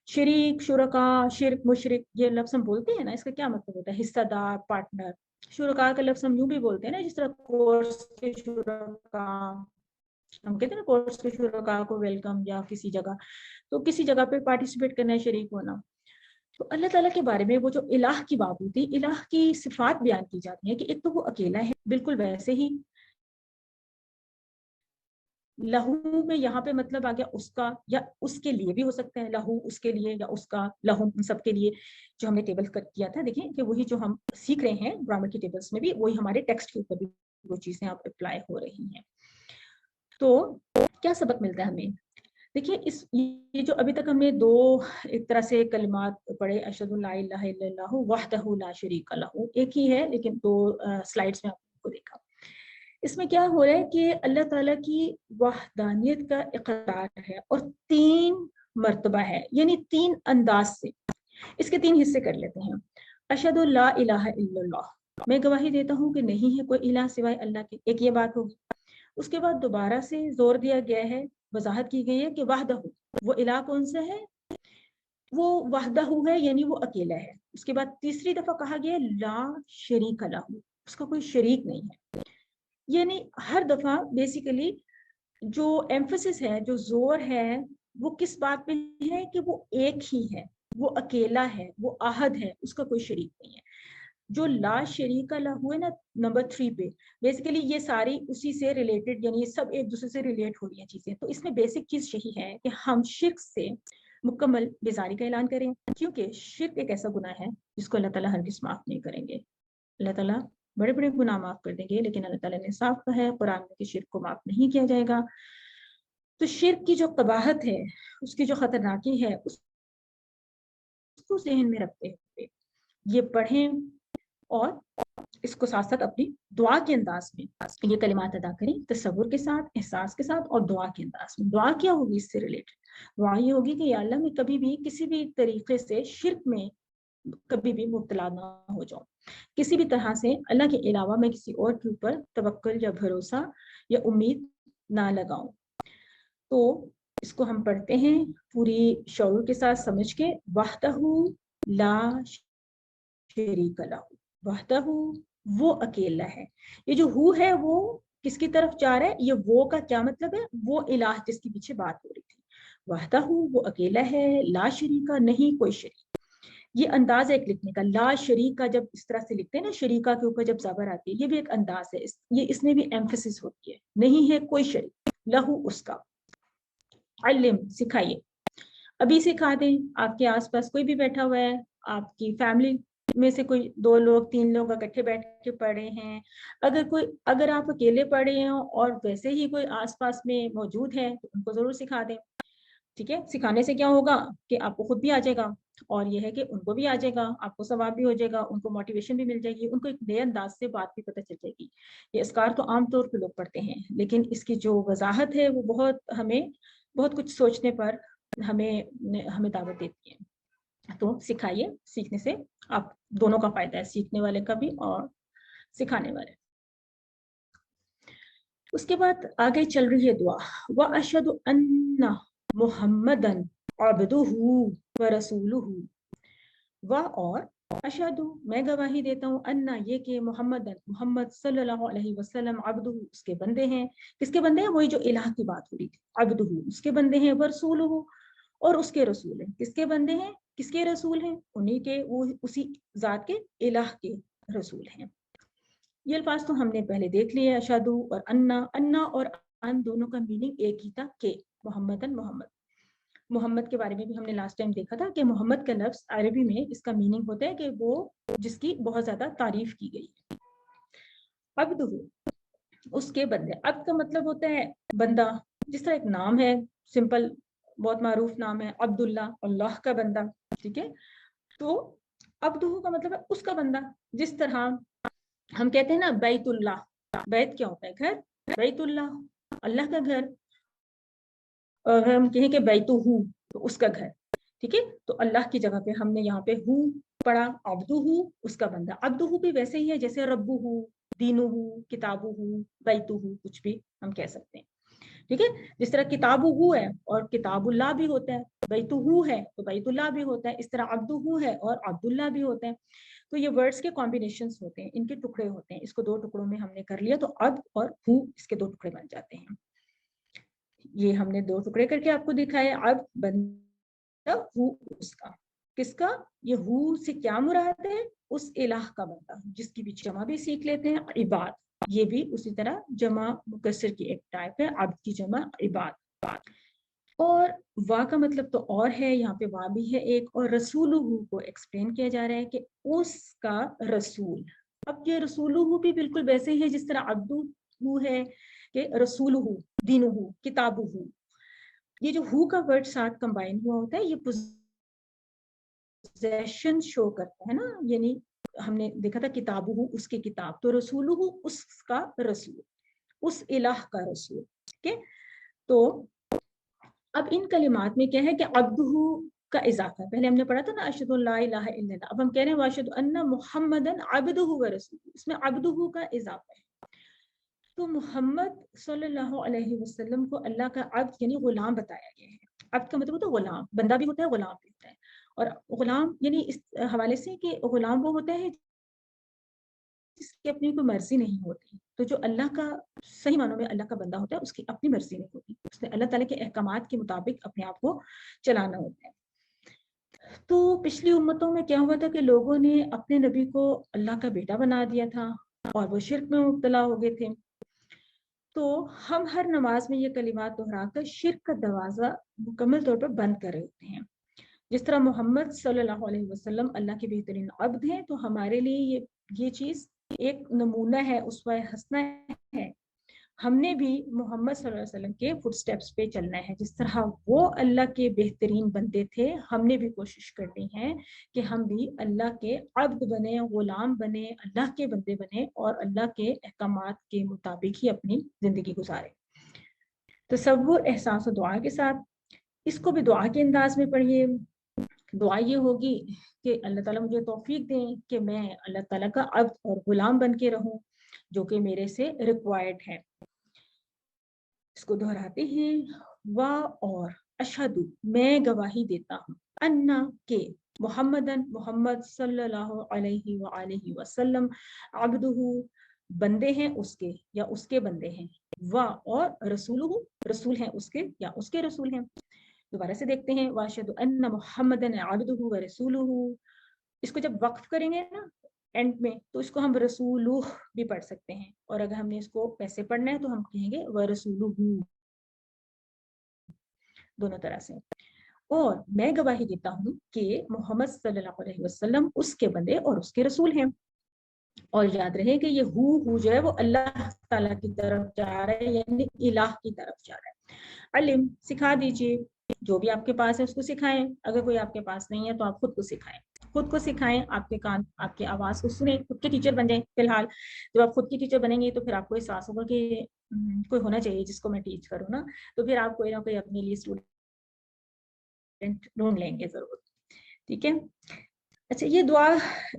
शरीक, शुरका, शिरक, मुशरिक, ये लफ्ज़ हम बोलते हैं ना, इसका क्या मतलब होता है? हिस्सेदार, पार्टनर। शुरका का लफ्ज़ हम यूं भी बोलते हैं ना, जिस तरह कोर्स के शुरका, हम कहते हैं ना कोर्स के शुरका को वेलकम, या किसी जगह, तो किसी जगह पे पार्टिसिपेट करना है, शरीक होना। तो अल्लाह ताला के बारे में वो जो इलाह की बात होती है, इलाह की सिफात बयान की जाती है कि एक तो वो अकेला है, बिल्कुल वैसे ही लहू में यहाँ पे मतलब आ गया उसका या उसके लिए भी हो सकता है, लहू उसके लिए या उसका, लहू सबके लिए, जो हमने टेबल कर किया था। देखिए कि वही जो हम सीख रहे हैं ग्रामर की टेबल्स में भी, वही हमारे टेक्स्ट के ऊपर भी वो चीजें अब अप्लाई हो रही हैं। तो क्या सबक मिलता है हमें? देखिए इस ये जो अभी तक हमने दो एक तरह से कलिमात पढ़े, अशहदु ला इलाहा इल्लल्लाहु वहदहु ला शरीका लहू, एक ही है लेकिन दो स्लाइड्स में आपको देखा। इसमें क्या हो रहा है कि अल्लाह ताला की वहदानियत का इकरार है और 3 मर्तबा है, यानी 3 अंदाज से। इसके 3 हिस्से कर लेते हैं। अशहदु ला इलाहा इल्लल्लाह, मैं गवाही देता हूँ कि नहीं है कोई इलाह सिवाय अल्लाह के, एक ये बात होगी। उसके बाद दोबारा से जोर दिया गया है, वजाहत की गई है कि वाहदहू, वो इलाह कौन सा है? वो वाहदहू है, यानी वो अकेला है। उसके बाद तीसरी दफा कहा गया ला शरीक लहू, उसका कोई शरीक नहीं है। यानी हर दफा बेसिकली जो एम्फसिस है, जो जोर है, वो किस बात पे है कि वो एक ही है, वो अकेला है, वो आहद है, उसका कोई शरीक नहीं है। जो ला शरीका लहू है ना, नंबर 3 पे, बेसिकली ये सारी उसी से रिलेटेड, यानी सब एक दूसरे से रिलेट हो रही है चीजें। तो इसमें बेसिक चीज यही है कि हम शिर्क से मुकम्मल बेजारी का ऐलान करें, क्योंकि शिर्क एक ऐसा गुनाह है जिसको अल्लाह ताला हरगिज़ माफ नहीं करेंगे। अल्लाह ताला बड़े बड़े गुनाह माफ कर देंगे, लेकिन अल्लाह ताला ने साफ कहा है कुरान में कि शिर्क को माफ नहीं किया जाएगा। तो शिर्क की जो कबाहत है, उसकी जो खतरनाकी है, उसको जहन में रखते हुए ये पढ़ें और इसको साथ साथ अपनी दुआ के अंदाज में ये कलिमात अदा करें, तसव्वुर के साथ, एहसास के साथ, और दुआ के अंदाज में। दुआ क्या होगी इससे रिलेटेड? दुआ ये होगी कि या अल्लाह मैं कभी भी किसी भी तरीके से शिर्क में कभी भी मुब्तला ना हो जाऊं, किसी भी तरह से अल्लाह के अलावा मैं किसी और के ऊपर तवक्कुल या भरोसा या उम्मीद ना लगाऊं। तो इसको हम पढ़ते हैं पूरी शऊर के साथ समझ के, वहदहू ला शरीका लहू, वहदहू वो अकेला है। ये जो हु है वो किसकी तरफ जा रहा है? ये वो का क्या मतलब है? वो इलाह जिसके पीछे बात हो रही थी। वहदहू वो अकेला है, ला शरीका नहीं कोई शरीक। ये अंदाज है एक लिखने का, ला शरीका जब इस तरह से लिखते हैं ना, शरीका के ऊपर जब ज़बर आती है, ये भी एक अंदाज है। ये इसमें भी एम्फेसिस होती है, नहीं है कोई शरीक, लहू उसका। अल्लिम सिखाइए, अभी सिखा दें। आपके आसपास कोई भी बैठा हुआ है, आपकी फैमिली में से कोई 2 लोग 3 लोग इकट्ठे बैठ के पढ़े हैं, अगर आप अकेले पढ़े हैं और वैसे ही कोई आसपास में मौजूद है तो उनको जरूर सिखा दें। ठीक है, सिखाने से क्या होगा कि आपको खुद भी आ जाएगा, और यह है कि उनको भी आ जाएगा, आपको सवाब भी हो जाएगा, उनको मोटिवेशन भी मिल जाएगी, उनको एक नए अंदाज से बात भी पता चल जाएगी। ये अस्कार तो आमतौर पर लोग पढ़ते हैं, लेकिन इसकी जो वजाहत है वो हमें बहुत कुछ सोचने पर हमें दावत देती है। तो सिखाइए, सीखने से आप दोनों का फायदा है, सीखने वाले का भी और सिखाने वाले। उसके बाद आगे चल रही है दुआ, व अशहदु अन्ना मुहम्मदन अब्दुहु व रसूलुहु, व और अशहदु मैं गवाही देता हूँ, अन्ना ये कि मोहम्मद सल्लल्लाहु अलैहि वसल्लम अब्दुहु उसके बंदे हैं। किसके बंदे हैं? वही जो इलाह की बात हो रही थी, अब्दुहु उसके बंदे हैं, व रसूलुहु और उसके रसूल हैं। किसके बंदे हैं, किसके रसूल हैं? उन्हीं के, वो उसी जात के, इलाह के रसूल हैं। ये अल्फाज तो हमने पहले देख लिए, अशहदु और अन्ना और अन दोनों का मीनिंग एक ही था, के मोहम्मदन मोहम्मद। मोहम्मद के बारे में भी हमने लास्ट टाइम देखा था कि मोहम्मद का लफ्ज अरबी में इसका मीनिंग होता है कि वो जिसकी बहुत ज्यादा तारीफ की गई है। अब्दुहु उसके बंदे, अब्द का मतलब होता है बंदा। जिस तरह एक नाम है, सिंपल बहुत मारूफ नाम है अब्दुल्ला, अल्लाह का बंदा, ठीक है। तो अब्दुहु का मतलब है उसका बंदा। जिस तरह हम कहते हैं ना बैतुल्लाह, बैत क्या होता है? घर, बैतुल्लाह अल्लाह का घर, और हम कहें कि बैतुहु तो उसका घर, ठीक है। तो अल्लाह की जगह पे हमने यहाँ पे हु पढ़ा, अब्दुहु उसका बंदा। अब्दुहु भी वैसे ही है जैसे रब्बुहु, दीनुहु, किताबुहु, बैतुहु, कुछ भी हम कह सकते हैं, ठीक है। जिस तरह किताबुहु है और किताबुल्लाह भी होता है, बैतुहु है तो बैतुल्लाह भी होता है, इस तरह अब्दुहु है और अब्दुल्लाह भी होता है। تو یہ ورڈز کے کمبینیشنز ہوتے ہیں, ان کے ٹکڑے ہوتے ہیں. اس کو 2 ٹکڑوں میں ہم نے کر لیا تو اب اور ہو اس کے 2 ٹکڑے بن جاتے ہیں. یہ ہم نے 2 ٹکڑے کر کے آپ کو دکھائے. اب بندہ ہو اس کا, کس کا؟ یہ ہو سے کیا مراد ہے؟ اس الہ کا بندہ, جس کی بھی جمع بھی سیکھ لیتے ہیں, عباد. یہ بھی اسی طرح جمع مکسر کی ایک ٹائپ ہے, عبد کی جمع عباد. اور وا کا مطلب تو اور ہے, یہاں پہ وا بھی ہے ایک, اور رسولہ کو ایکسپلین کیا جا رہا ہے کہ اس کا رسول. اب یہ رسولہ بھی بالکل ویسے ہی ہے جس طرح عبدہ ہے کہ رسولہ, دینہ, کتابہ. یہ جو ہو کا ورڈ ساتھ کمبائن ہوا ہوتا ہے, یہ پوزیشن شو کرتا ہے نا, یعنی ہم نے دیکھا تھا کتابہ اس کی کتاب, تو رسولہ اس کا رسول, اس الہ کا رسول. ٹھیک ہے, تو اب ان کلمات میں کیا ہے کہ عبدہ کا اضافہ. پہلے ہم نے پڑھا تھا نا اشہد ان لا الہ الا اللہ, اب ہم کہہ رہے ہیں واشہد ان محمدن عبدہ ورسولہ, اس میں عبدہ کا اضافہ ہے. تو محمد صلی اللہ علیہ وسلم کو اللہ کا عبد یعنی غلام بتایا گیا ہے. عبد کا مطلب ہوتا ہے غلام, بندہ بھی ہوتا ہے غلام بھی ہوتا ہے. اور غلام یعنی اس حوالے سے کہ غلام وہ ہوتا ہے جس کی اپنی کوئی مرضی نہیں ہوتی. تو جو اللہ کا صحیح معنوں میں اللہ کا بندہ ہوتا ہے, اس کی اپنی مرضی نہیں ہوتی, اس نے اللہ تعالیٰ کے احکامات کے مطابق اپنے آپ کو چلانا ہوتا ہے. تو پچھلی امتوں میں کیا ہوا تھا کہ لوگوں نے اپنے نبی کو اللہ کا بیٹا بنا دیا تھا اور وہ شرک میں مبتلا ہو گئے تھے. تو ہم ہر نماز میں یہ کلمات دہرا کر شرک کا دروازہ مکمل طور پر بند کر رہے ہوتے ہیں. جس طرح محمد صلی اللہ علیہ وسلم اللہ کے بہترین عبد ہیں, تو ہمارے لیے یہ چیز ایک نمونہ ہے, اسوہ حسنہ ہے. ہم نے بھی محمد صلی اللہ علیہ وسلم کے فٹ سٹیپس پہ چلنا ہے. جس طرح وہ اللہ کے بہترین بندے تھے, ہم نے بھی کوشش کرنی ہے کہ ہم بھی اللہ کے عبد بنے, غلام بنے, اللہ کے بندے بنے اور اللہ کے احکامات کے مطابق ہی اپنی زندگی گزارے. تصور, احساس و دعا کے ساتھ. اس کو بھی دعا کے انداز میں پڑھیے. دعا یہ ہوگی کہ اللہ تعالیٰ مجھے توفیق دیں کہ میں اللہ تعالیٰ کا عبد اور غلام بن کے رہوں, جو کہ میرے سے ریکوائرڈ ہے. اس کو دہراتے ہیں. وا اور اشہد, میں گواہی دیتا ہوں, انا کہ محمدن, محمد صلی اللہ علیہ وآلہ وسلم, عبدہ, بندے ہیں اس کے یا اس کے بندے ہیں, وا اور رسولہ, رسول ہیں اس کے یا اس کے رسول ہیں. دوبارہ سے دیکھتے ہیں. واشہد ان محمدن عبدہ ورسولہ, اس کو جب وقف کریں گے نا اینڈ میں, تو اس کو ہم رسولہ بھی پڑھ سکتے ہیں, اور اگر ہم نے اس کو ویسے پڑھنا ہے تو ہم کہیں گے ورسولہ, دونوں طرح سے. اور میں گواہی دیتا ہوں کہ محمد صلی اللہ علیہ وسلم اس کے بندے اور اس کے رسول ہیں. اور یاد رہے کہ یہ ہو جو ہے وہ اللہ تعالیٰ کی طرف جا رہا ہے, یعنی الہ کی طرف جا رہا ہے. علم, سکھا دیجیے, جو بھی آپ کے پاس ہے اس کو سکھائیں. اگر کوئی آپ کے پاس نہیں ہے تو آپ خود کو سکھائیں, خود کو سکھائیں. آپ کے کان آپ کی آواز کو سنیں, خود کے ٹیچر بن جائیں. فی الحال جب آپ خود کی ٹیچر بنیں گے تو پھر آپ کو احساس ہوگا کہ کوئی ہونا چاہیے جس کو میں ٹیچ کروں نا, تو پھر آپ کوئی نہ کوئی اپنے لیے اسٹوڈنٹ ڈھونڈ لیں گے ضرور. ٹھیک ہے. اچھا, یہ دعا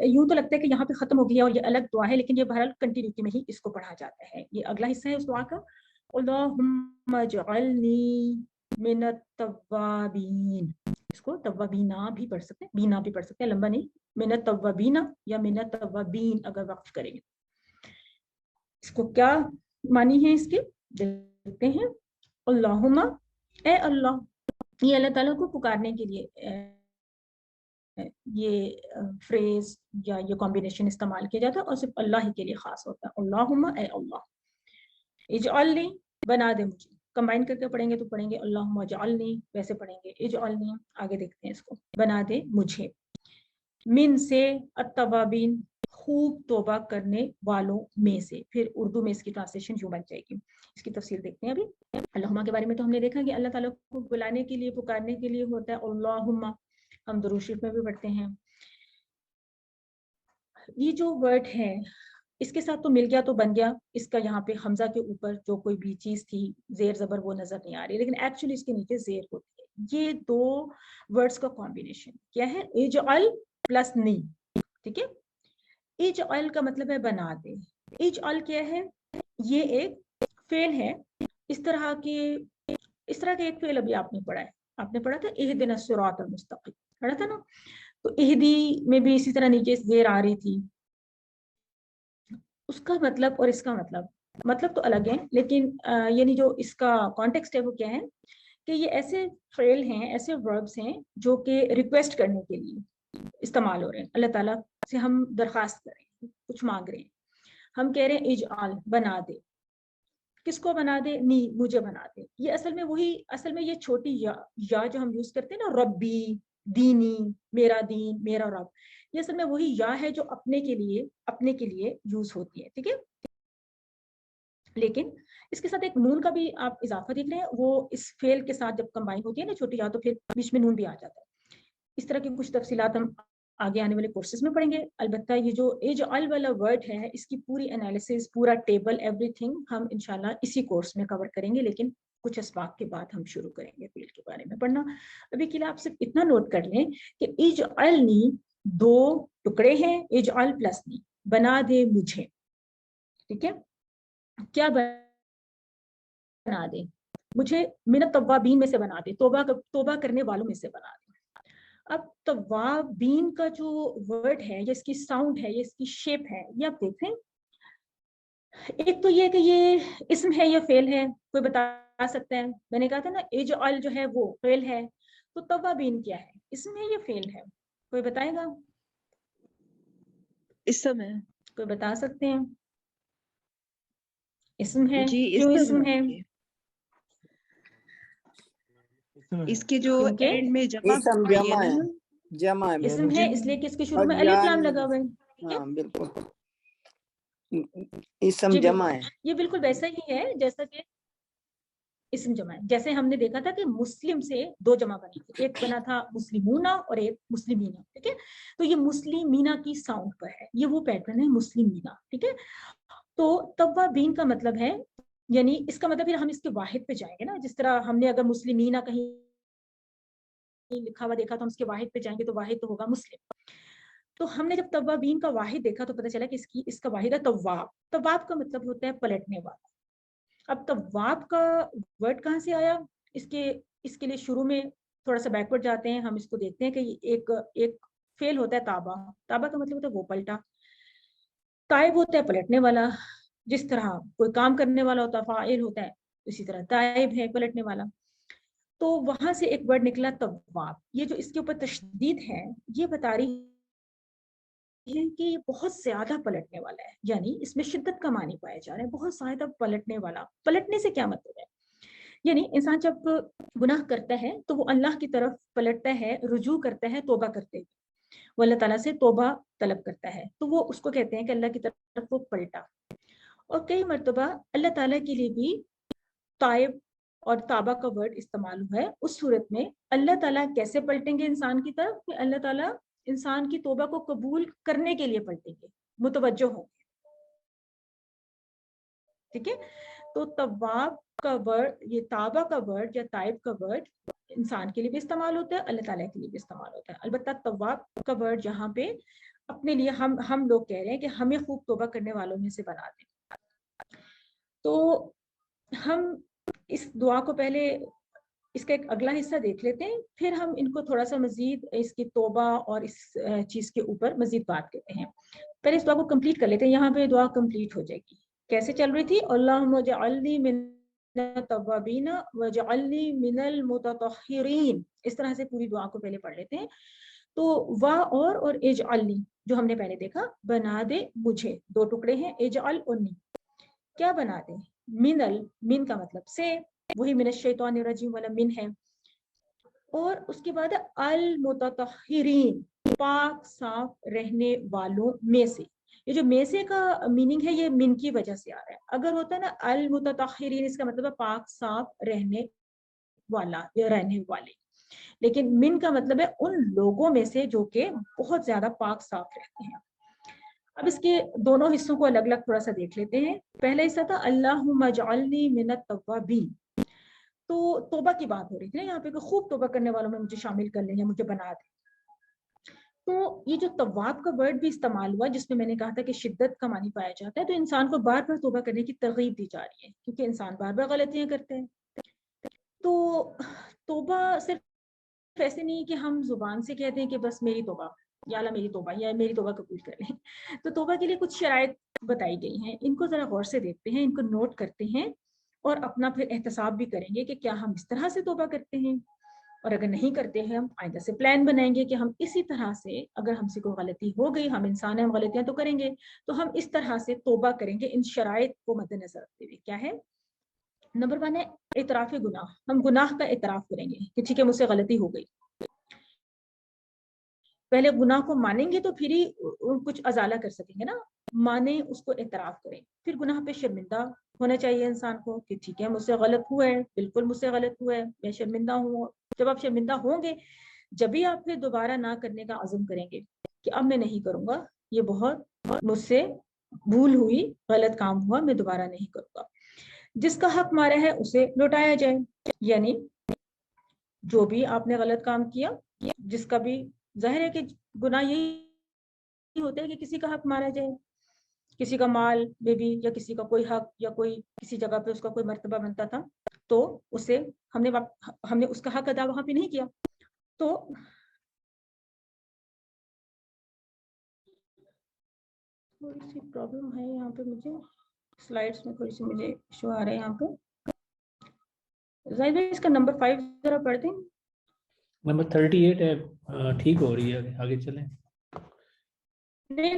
یوں تو لگتا ہے کہ یہاں پہ ختم ہو گئی ہے اور یہ الگ دعا ہے, لیکن یہ بہرحال کنٹینیوٹی میں ہی اس کو پڑھا جاتا ہے. یہ اگلا حصہ ہے اس دعا کا. اللہم اجعلنی من التوابین, اس کو توابینا بھی پڑھ سکتے ہیں, بینا بھی پڑھ سکتے ہیں, لمبا نہیں. من التوابین یا من التوابین اگر وقف کریں گے. اس کو کیا معنی ہے اس کے, دیکھتے ہیں. اللہم, اے اللہ, یہ اللہ تعالیٰ کو پکارنے کے لیے یہ فریز یا یہ کمبینیشن استعمال کیا جاتا ہے, اور صرف اللہ ہی کے لیے خاص ہوتا ہے. اللہم, اے اللہ, اجعلنی, بنا دے مجھے. کمبائن کر کے پڑھیں گے تو پڑھیں گے اللہم اجعلنی, ویسے پڑھیں گے اجعلنی. آگے دیکھتے ہیں اس کو. بنا دے مجھے, من سے, التوابین, خوب توبہ کرنے والوں میں سے. پھر اردو میں اس کی ٹرانسلیشن یوں بن جائے گی. اس کی تفصیل دیکھتے ہیں ابھی. اللہم کے بارے میں تو ہم نے دیکھا کہ اللہ تعالیٰ کو بلانے کے لیے, پکارنے کے لیے ہوتا ہے اللہم. ہم درود شریف میں بھی پڑھتے ہیں. یہ جو ورڈ ہے اس کے ساتھ تو مل گیا تو بن گیا. اس کا یہاں پہ حمزہ کے اوپر جو کوئی بھی چیز تھی زیر زبر وہ نظر نہیں آ رہی, لیکن ایکچولی اس کے نیچے زیر ہوتی ہے. یہ دو ورڈز کا کمبینیشن کیا ہے, اجعل پلس نی. ٹھیک ہے. اجعل کا مطلب ہے بنا دے. اجعل کیا ہے, یہ ایک فعل ہے. اس طرح کے ایک فعل ابھی آپ نے پڑھا ہے, آپ نے پڑھا تھا اہدنا الصراط المستقیم, پڑھا تھا نا. تو اہدی میں بھی اسی طرح نیچے زیر آ رہی تھی. اس کا مطلب اور اس کا مطلب تو الگ ہے، لیکن یعنی جو اس کا کانٹیکسٹ ہے وہ کیا ہے کہ یہ ایسے فعل ہیں، ایسے وربس ہیں جو کہ ریکویسٹ کرنے کے لیے استعمال ہو رہے ہیں. اللہ تعالیٰ سے ہم درخواست کر رہے ہیں، کچھ مانگ رہے ہیں. ہم کہہ رہے ہیں اجعل، بنا دے. کس کو بنا دے؟ نی، مجھے بنا دے. یہ اصل میں یہ چھوٹی یا جو ہم یوز کرتے ہیں نا، ربی، دینی، میرا دین، میرا رب، یہ اصل میں وہی یا ہے جو اپنے کے لیے یوز ہوتی ہے. ٹھیک ہے، لیکن اس کے ساتھ ایک نون کا بھی آپ اضافہ دیکھ رہے ہیں، وہ اس فعل کے ساتھ جب کمبائن ہوتی ہے نا چھوٹی یا، تو پھر بیچ میں نون بھی آ جاتا ہے. اس طرح کی کچھ تفصیلات ہم آگے آنے والے کورسز میں پڑھیں گے. البتہ یہ جو اجعل والا ورڈ ہے، اس کی پوری انالیسس، پورا ٹیبل، ایوری تھنگ ہم انشاءاللہ اسی کورس میں کور کریں گے، لیکن کچھ اسباق کے بعد ہم شروع کریں گے فیل کے بارے میں پڑھنا. ابھی کے لیے آپ صرف اتنا نوٹ کر لیں کہ اجعلنی 2 ٹکڑے ہیں، اجعل پلس نی، بنا دے مجھے. ٹھیک ہے، کیا بنا دے؟ مجھے من التوابین میں سے بنا دے، توبہ کرنے والوں میں سے بنا دے. اب توابین کا جو ورڈ ہے، یا اس کی ساؤنڈ ہے، یا اس کی شیپ ہے، یہ آپ دیکھیں. ایک تو یہ کہ یہ اسم ہے یا فعل ہے، کوئی بتا سکتا ہے؟ میں نے کہا تھا نا اجعل جو ہے وہ فعل ہے، تو توابین کیا ہے، اسم ہے یا فعل ہے؟ کوئی بتائے گا؟ اسم ہے کوئی بتا سکتے ہیں؟ اسم ہے. جی، کیوں اسم ہے؟ اس کے جو کیونکہ اینڈ میں جمع اسم ہوئی ہے جمع نا، ہے، جمع ہے. اسم ہے اس لیے کہ اس کے شروع اور میں الف لام جان، لگا ہوا ہے. ٹھیک ہے، ہاں بالکل، اسم جی جمع بالکل، ہے. یہ بالکل ویسا ہی ہے جیسا کہ اسم جمع ہے. جیسے ہم نے دیکھا تھا کہ مسلم سے 2 جمع بنی تھی، ایک بنا تھا مسلمونہ اور ایک مسلمینہ. ٹھیک ہے، تو یہ مسلمینہ کی ساؤنڈ پر ہے، یہ وہ پیٹرن ہے مسلمینہ. ٹھیک ہے، تو توابین کا مطلب ہے، یعنی اس کا مطلب پھر ہم اس کے واحد پہ جائیں گے نا. جس طرح ہم نے اگر مسلمینہ کہیں لکھا ہوا دیکھا تو ہم اس کے واحد پہ جائیں گے، تو واحد تو ہوگا مسلم. تو ہم نے جب توابین کا واحد دیکھا تو پتہ چلا کہ اس کا واحد ہے تواب. تواب کا مطلب ہوتا ہے پلٹنے والا. اب تواب کا ورڈ کہاں سے آیا؟ اس کے لیے شروع میں تھوڑا سا بیکورڈ جاتے ہیں. ہم اس کو دیکھتے ہیں کہ ایک فعل ہوتا ہے تابا. تابا کا مطلب ہوتا ہے وہ پلٹا. تائب ہوتا ہے پلٹنے والا. جس طرح کوئی کام کرنے والا ہوتا ہے فاعل ہوتا ہے، اسی طرح تائب ہے پلٹنے والا. تو وہاں سے ایک ورڈ نکلا تواب. یہ جو اس کے اوپر تشدید ہے، یہ بتا رہی ہے کہ یہ بہت زیادہ پلٹنے والا ہے، یعنی اس میں شدت کا معنی پایا جا رہا ہے، بہت زیادہ پلٹنے والا. پلٹنے سے کیا مطلب ہے؟ یعنی انسان جب گناہ کرتا ہے تو وہ اللہ کی طرف پلٹتا ہے، رجوع کرتا ہے توبہ کرتے ہوئے، وہ اللہ تعالیٰ سے توبہ طلب کرتا ہے، تو وہ اس کو کہتے ہیں کہ اللہ کی طرف وہ پلٹا. اور کئی مرتبہ اللہ تعالیٰ کے لیے بھی تائب اور تابہ کا ورڈ استعمال ہوا ہے. اس صورت میں اللہ تعالیٰ کیسے پلٹیں گے انسان کی طرف؟ کہ اللہ تعالیٰ انسان کی توبہ کو قبول کرنے کے لیے پلٹیں گے، متوجہ ہوں گے. ٹھیک ہے، تو تواب کا ورڈ، یہ تابہ کا ورڈ یا تائب کا ورڈ انسان کے لیے بھی استعمال ہوتا ہے، اللہ تعالیٰ کے لیے بھی استعمال ہوتا ہے. البتہ تواب کا ورڈ یہاں پہ اپنے لیے ہم لوگ کہہ رہے ہیں کہ ہمیں خوب توبہ کرنے والوں میں سے بنا دیں. تو ہم اس دعا کو پہلے اس کا ایک اگلا حصہ دیکھ لیتے ہیں، پھر ہم ان کو تھوڑا سا مزید اس کی توبہ اور اس چیز کے اوپر مزید بات کرتے ہیں. پہلے اس دعا کو کمپلیٹ کر لیتے ہیں. یہاں پہ دعا کمپلیٹ ہو جائے گی. کیسے چل رہی تھی؟ اللہم اجعلنی من التوابین واجعلنی من المتطہرین. اس طرح سے پوری دعا کو پہلے پڑھ لیتے ہیں. تو وا اور اجعلنی جو ہم نے پہلے دیکھا، بنا دے مجھے. 2 ٹکڑے ہیں، اجعل اور نی. کیا بنا دے؟ من کا مطلب سے، وہی من الشیطان الرجیم والا من ہے. اور اس کے بعد المتطہرین، پاک صاف رہنے والوں میں سے. یہ جو میں سے کا میننگ ہے، یہ من کی وجہ سے آ رہا ہے. اگر ہوتا ہے نا المتطہرین، اس کا مطلب ہے پاک صاف رہنے والا یا رہنے والے. لیکن من کا مطلب ہے ان لوگوں میں سے جو کہ بہت زیادہ پاک صاف رہتے ہیں. اب اس کے دونوں حصوں کو الگ الگ تھوڑا سا دیکھ لیتے ہیں. پہلا حصہ تھا اللہم اجعلنی من التوابین. تو توبہ کی بات ہو رہی تھی نا یہاں پہ کہ خوب توبہ کرنے والوں میں مجھے شامل کر لیں یا مجھے بنا دیں. تو یہ جو تواب کا ورڈ بھی استعمال ہوا، جس میں میں نے کہا تھا کہ شدت کا معنی پایا جاتا ہے، تو انسان کو بار بار توبہ کرنے کی ترغیب دی جا رہی ہے، کیونکہ انسان بار بار غلطیاں کرتے ہیں. تو توبہ صرف ऐसे नहीं कि हम जुबान से कहते हैं कि बस मेरी तौबा, या अल्लाह मेरी तौबा, या मेरी तौबा कबूल कर लें। तो तौबा के लिए कुछ शराइत बताई गई हैं, इनको जरा गौर से देखते हैं, इनको नोट करते हैं और अपना फिर एहतसाब भी करेंगे कि क्या हम इस तरह से तौबा करते हैं, और अगर नहीं करते हैं हम आइंदा से प्लान बनाएंगे कि हम इसी तरह से, अगर हमसे कोई गलती हो गई, हम इंसान हैं, हम गलतियां तो करेंगे, तो हम इस तरह से तौबा करेंगे इन शराइत को मद्देनजर रखते हुए। क्या है? नंबर 1 है इतराफ़ गुनाह। हम गुनाह का इतराफ करेंगे कि ठीक है मुझसे गलती हो गई। पहले गुनाह को मानेंगे तो फिर ही कुछ अजाला कर सकेंगे ना, माने उसको इतराफ करें। फिर गुनाह पे शर्मिंदा होना चाहिए इंसान को कि ठीक है मुझसे गलत हुआ है, बिल्कुल मुझसे गलत हुआ है, मैं शर्मिंदा हूँ। जब आप शर्मिंदा होंगे, जब भी आप फिर दोबारा ना करने का अज़्म करेंगे कि अब मैं नहीं करूंगा, ये बहुत मुझसे भूल हुई, गलत काम हुआ, मैं दोबारा नहीं करूंगा। जिसका हक मारा है उसे लौटाया जाए, यानी जो भी आपने गलत काम किया, जिसका भी, जाहिर है कि गुनाह यही होता है कि किसी का हक मारा जाए, किसी का माल में भी, या किसी का कोई हक, या कोई किसी जगह पे उसका कोई मर्तबा बनता था तो उसे हमने उसका हक अदा वहां पे नहीं किया। तो थोड़ी सी प्रॉब्लम है यहाँ पे, मुझे स्लाइड्स में थोड़ी सी मुझे इशू आ रहा है यहाँ पे। जाहिर है इसका नंबर 5 जरा पढ़ दें। नंबर 38 है, ठीक हो रही है, आगे चलें। नहीं,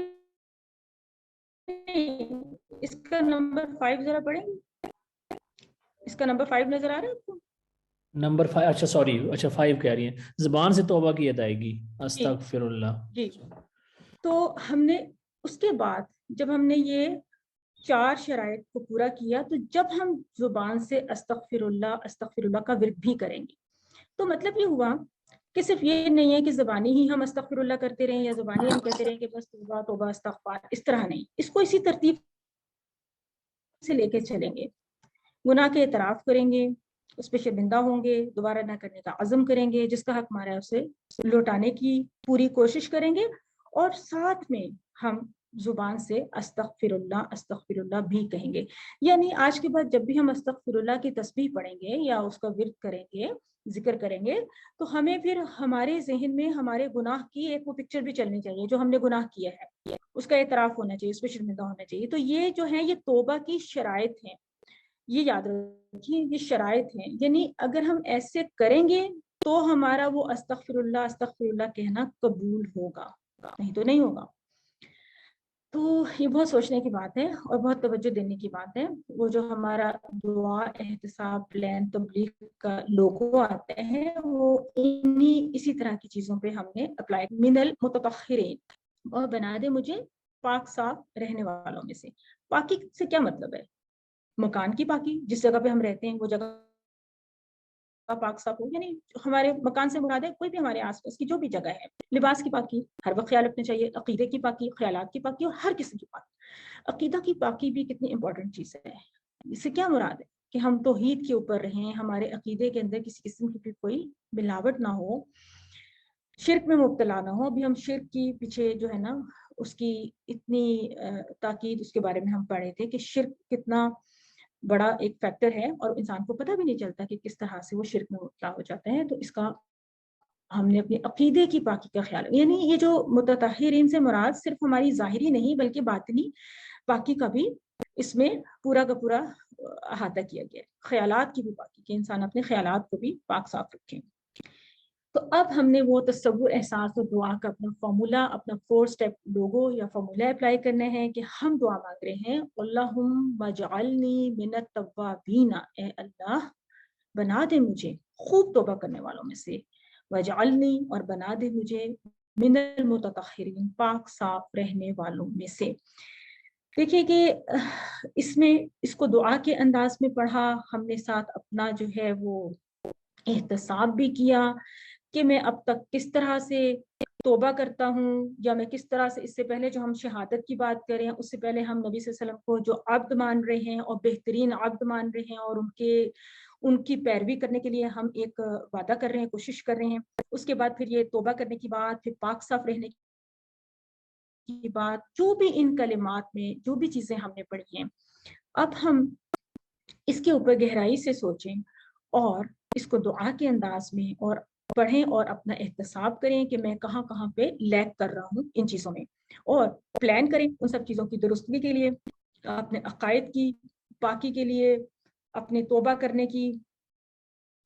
इसका नंबर 5 जरा पढ़ेंगे। इसका नंबर 5 नजर आ रहा है आपको? नंबर 5, अच्छा सॉरी, अच्छा 5 कह रही हैं, ज़बान से तौबा की अदायगी, अस्तगफिरुल्लाह। जी, तो हमने उसके बाद जब हमने ये 4 शराइत को पूरा किया, तो जब हम जुबान से अस्तगफिरुल्लाह का विर्द भी करेंगे, तो मतलब ये हुआ कि सिर्फ ये नहीं है कि ज़बानी ही हम अस्तगफिरुल्लाह करते रहें, या ज़बानी हम कहते रहें कि बस तौबा तौबा इस्तगफार, इस तरह नहीं, इसको इसी तरतीब से लेके चलेंगे। गुनाह के इतराफ करेंगे, उस पर शर्मिंदा होंगे, दोबारा ना करने का अज़म करेंगे, जिसका हक मारा है उसे लौटाने की पूरी कोशिश करेंगे, और साथ में हम जुबान से अस्तगफिरुल्लाह भी कहेंगे। यानी आज के बाद जब भी हम अस्तगफिरुल्लाह की तस्बीह पढ़ेंगे या उसका विर्द करेंगे, जिक्र करेंगे, तो हमें फिर हमारे जहन में हमारे गुनाह की एक वो पिक्चर भी चलनी चाहिए, जो हमने गुनाह किया है उसका इतराफ होना चाहिए, उस पर शर्मिंदा होना चाहिए। तो ये जो है ये तौबा की शराइत है, ये याद रखिए, ये शराइत हैं। यानी अगर हम ऐसे करेंगे तो हमारा वो अस्तगफिरुल्लाह कहना कबूल होगा, नहीं तो नहीं होगा। तो ये बहुत सोचने की बात है और बहुत तवज्जो देने की बात है। वो जो हमारा दुआ, एहतिसाब, प्लान, तबलीग का लोगो आता है, वो इसी तरह की चीज़ों पे हमने अप्लाई, मिनल मुततहिरीन, और बना दे मुझे पाक साफ रहने वालों में से। पाकी से क्या मतलब है? मकान की पाकी, जिस जगह पे हम रहते हैं वो जगह पाक साफ हो, यानी हमारे मकान से मुराद है कोई भी हमारे आसपास की जो भी जगह है। लिबास की पाकी, हर वक्त ख्याल रखना चाहिए। अकीदे की पाकी, ख्यालात की पाकी, और हर किस्म की पाकी। अकीदा की पाकी भी कितनी इंपॉर्टेंट चीज़ है। इससे क्या मुराद है कि हम तौहीद के ऊपर रहें, हमारे अकीदे के अंदर किसी किस्म की भी कोई मिलावट ना हो, शिर्क में मुब्तला ना हो। अभी हम शिर्क की पीछे जो है ना, उसकी इतनी ताकीद उसके बारे में हम पढ़े थे कि शिर्क कितना बड़ा एक फैक्टर है और इंसान को पता भी नहीं चलता कि किस तरह से वो शिर्क में मुब्तला हो जाते हैं। तो इसका हमने अपने अकीदे की पाकी का ख्याल, यानी ये जो मुततहिरीन से मुराद सिर्फ हमारी ज़ाहिरी नहीं बल्कि बातिनी पाकी का भी इसमें पूरा का पूरा अहाता किया गया है। ख्यालात की भी पाकी, कि इंसान अपने ख्यालात को भी पाक साफ रखें। तो अब हमने वो तसव्वुर, एहसास और दुआ का अपना फॉर्मूला, अपना 4 स्टेप लोगो या फॉर्मूला अप्लाई करना है कि हम दुआ मांग रहे हैं, अल्लाहुम्मा जअलनी मिनत तव्वाबीना, ए अल्लाह बना दे मुझे खूब तौबा करने वालों में से, वजअलनी और बना दे मुझे मिनल मुततहिरीन, पाक साफ रहने वालों में से। देखिए कि इसमें इसको दुआ के अंदाज में पढ़ा हमने, साथ अपना जो है वो एहतसाब भी किया कि मैं अब तक किस तरह से तौबा करता हूँ, या मैं किस तरह से, इससे पहले जो हम शहादत की बात करें उससे पहले हम नबी सल्लल्लाहु अलैहि वसल्लम को जो अब्द मान रहे हैं और बेहतरीन अब्द मान रहे हैं, और उनकी पैरवी करने के लिए हम एक वादा कर रहे हैं, कोशिश कर रहे हैं। उसके बाद फिर ये तौबा करने की बात, फिर पाक साफ रहने की बात, जो भी इन कलिमात में जो भी चीजें हमने पढ़ी हैं, अब हम इसके ऊपर गहराई से सोचें और इसको दुआ के अंदाज में और पढ़ें और अपना एहतसाब करें कि मैं कहाँ कहाँ पे लैग कर रहा हूँ इन चीज़ों में, और प्लान करें उन सब चीज़ों की दुरुस्तगी के लिए, अपने अकायद की पाकी के लिए, अपने तौबा करने की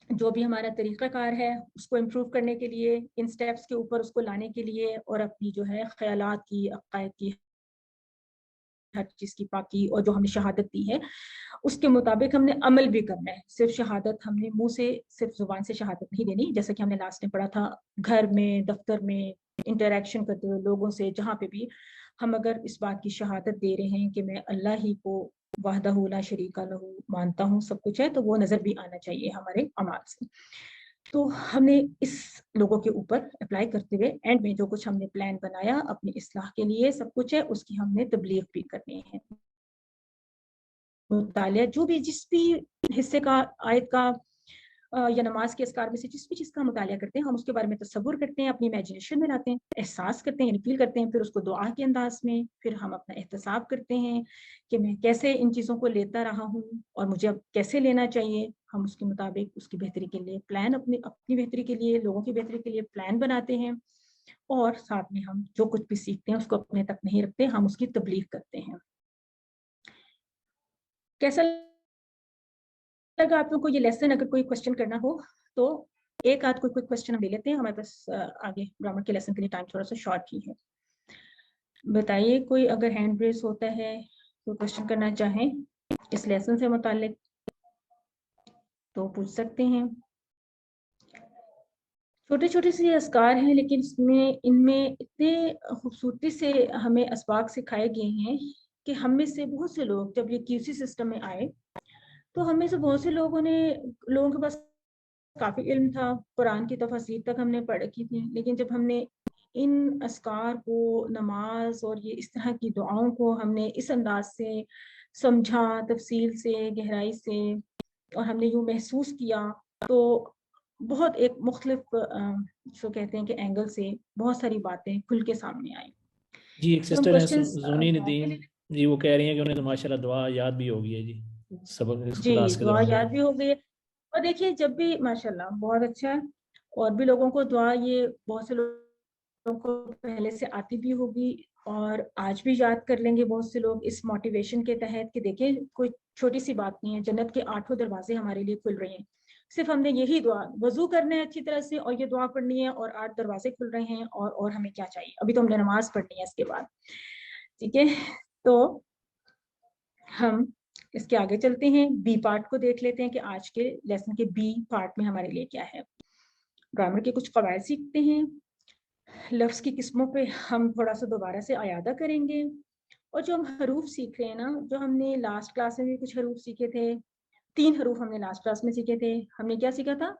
जो भी हमारा तरीक़ाकार है उसको इम्प्रूव करने के लिए, इन स्टेप्स के ऊपर उसको लाने के लिए, और अपनी जो है ख़यालात की, अकायद की, हर चीज़ की पाकी, और जो हमने शहादत दी है उसके मुताबिक हमने अमल भी करना है। सिर्फ शहादत हमने मुंह से, सिर्फ ज़ुबान से शहादत नहीं देनी, जैसा कि हमने लास्ट में पढ़ा था, घर में, दफ्तर में इंटरेक्शन करते हुए लोगों से, जहाँ पे भी हम अगर इस बात की शहादत दे रहे हैं कि मैं अल्लाह ही को वहदहू ला शरीका लहू मानता हूँ, सब कुछ है, तो वो नज़र भी आना चाहिए हमारे अमाल से। तो हमने इस लोगों के ऊपर अप्लाई करते हुए एंड में जो कुछ हमने प्लान बनाया अपनी इस्लाह के लिए, सब कुछ है, उसकी हमने तबलीग भी करनी है। मुतालिया जो भी जिस भी हिस्से का, आयत का या नमाज के अस्कार में से जिस भी चीज़ का मुतालिया करते हैं, हम उसके बारे में तसव्वुर करते हैं, अपनी इमेजिनेशन में लाते हैं, एहसास करते हैं, फील करते हैं, फिर उसको दुआ के अंदाज में, फिर हम अपना एहतसाब करते हैं कि मैं कैसे इन चीज़ों को लेता रहा हूँ और मुझे अब कैसे लेना चाहिए। हम उसके मुताबिक उसकी बेहतरी के लिए प्लान, अपनी बेहतरी के लिए, लोगों की बेहतरी के लिए प्लान बनाते हैं, और साथ में हम जो कुछ भी सीखते हैं उसको अपने तक नहीं रखते, हम उसकी तबलीग करते हैं। कैसा लगा आप लोगों को ये लेसन? अगर कोई क्वेश्चन करना हो तो एक आध कोई क्वेश्चन हम ले लेते हैं, हमारे पास आगे ग्रामर के लेसन के लिए टाइम थोड़ा सा शॉर्ट ही है। बताइए कोई अगर हैंड रेस होता है, कोई क्वेश्चन करना चाहें इस लेसन से मुताल्लिक तो पूछ सकते हैं। छोटे छोटे से अस्कार हैं, लेकिन इनमें इतने खूबसूरती से हमें असबाक सिखाए गए हैं कि हम में से बहुत से लोग जब ये क्यूसी सिस्टम में आए तो हम में से बहुत से लोगों के पास काफ़ी इल्म था, कुरान की तफसीर तक हमने पढ़ की थी, लेकिन जब हमने इन अस्कार को, नमाज और ये इस तरह की दुआओं को हमने इस अंदाज से समझा, तफसील से, गहराई से, और हमने यूँ महसूस किया, तो बहुत एक मुख्तलिफ जो कहते हैं कि एंगल से बहुत सारी बातें खुल के सामने आई। जी एक तो हम सिस्टर हैं क्वेश्चंस जोनी नदीम जी, वो कह रही हैं कि उन्हें तो माशाल्लाह दुआ याद भी हो गई है जी सबक जी, क्लास के दुआ दौरान। याद भी हो गई है। और देखिए जब भी माशाल्लाह बहुत अच्छा है, और भी लोगों को दुआ ये बहुत से लोगों को पहले से आती भी होगी और आज भी याद कर लेंगे बहुत से लोग इस मोटिवेशन के तहत कि देखिए कोई छोटी सी बात नहीं है, जन्नत के 8 दरवाजे हमारे लिए खुल रहे हैं। सिर्फ हमने यही दुआ, वजू करना है अच्छी तरह से और ये दुआ पढ़नी है और 8 दरवाजे खुल रहे हैं, और हमें क्या चाहिए? अभी तो हमने नमाज पढ़नी है इसके बाद, ठीक है? तो हम इसके आगे चलते हैं, बी पार्ट को देख लेते हैं कि आज के लेसन के बी पार्ट में हमारे लिए क्या है। ग्रामर के कुछ कवायद सीखते हैं, लफ्ज़ की किस्मों पे हम थोड़ा सा दोबारा से आयादा करेंगे, और जो हम हरूफ सीख रहे हैं ना, जो हमने लास्ट क्लास में भी कुछ हरूफ सीखे थे, 3 हरूफ हमने लास्ट क्लास में सीखे थे। हमने क्या सीखा था?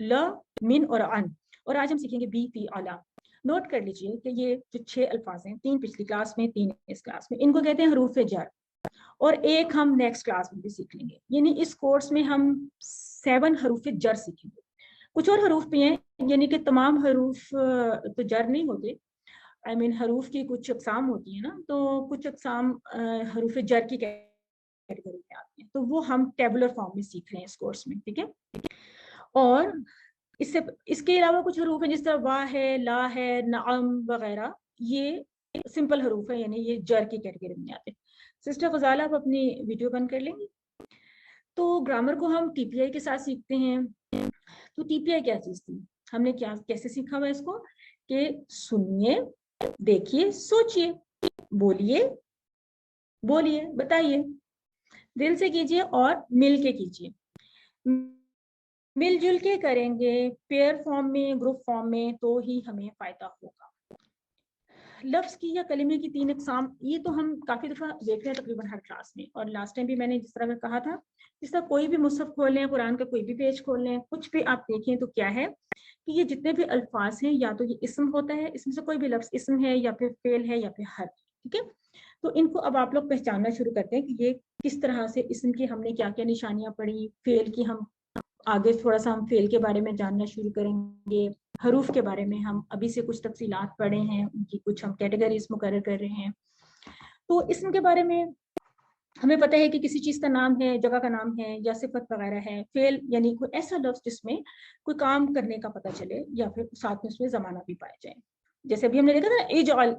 ल, मिन और अन, और आज हम सीखेंगे बी, फी, अला। नोट कर लीजिए कि ये जो 6 अल्फाज हैं, 3 पिछली क्लास में, 3 इस क्लास में, इनको कहते हैं हरूफ जर, और एक हम नेक्स्ट क्लास में भी सीख लेंगे। यानी इस कोर्स में हम 7 हरूफ जर सीखेंगे। कुछ और हरूफ भी हैं, यानी कि तमाम हरूफ तो जर नहीं होते, हरूफ की कुछ अकसाम होती है ना, तो कुछ अकसाम हरूफ जर की कैटेगरी में आती हैं, तो वो हम टेबुलर फॉर्म में सीख रहे हैं इस कोर्स में, ठीक है? और इसके अलावा कुछ हरूफ है जिस तरह वाह है, ला है, नाम वगैरह, ये सिंपल हरूफ है, यानी ये जर की कैटेगरी में आते हैं। सिस्टर गजाला, आप अपनी वीडियो बंद कर लेंगी? तो ग्रामर को हम टीपीआई के साथ सीखते हैं। तो टीपीआई क्या चीज थी? हमने कैसे सीखा हुआ इसको कि सुनिए, देखिए, सोचिए, बोलिए, बताइए, दिल से कीजिए और मिल के कीजिए। मिलजुल के करेंगे, पेयर फॉर्म में, ग्रुप फॉर्म में, तो ही हमें फायदा होगा। लफ्ज की या कलिमे की 3 अकसाम, ये तो हम काफी दफा देख रहे हैं तकरीबन हर क्लास में, और लास्ट टाइम भी मैंने जिस तरह का कहा था, जिस तरह कोई भी मुसहफ खोल लें, कुरान का कोई भी पेज खोल लें, कुछ भी आप देखें तो क्या है कि ये जितने भी अल्फाज हैं, या तो ये इस्म होता है, इसमें से कोई भी लफ्ज इस्म है, या फिर फेल है, या फिर हर, ठीक है? तो इनको अब आप लोग पहचानना शुरू करते हैं कि ये किस तरह से, इस्म की हमने क्या क्या निशानियां पढ़ी, फेल की हम आगे थोड़ा सा हम फेल के बारे में जानना शुरू करेंगे, हरूफ के बारे में हम अभी से कुछ तफसीलात पढ़े हैं, उनकी कुछ हम कैटेगरीज मुकर्रर कर रहे हैं। तो इस्म के बारे में हमें पता है कि किसी चीज का नाम है, जगह का नाम है या सिफत वगैरह है। फेल यानी कोई ऐसा लफ्ज जिसमें कोई काम करने का पता चले या फिर साथ में उसमें जमाना भी पाया जाए। जैसे अभी हमने देखा था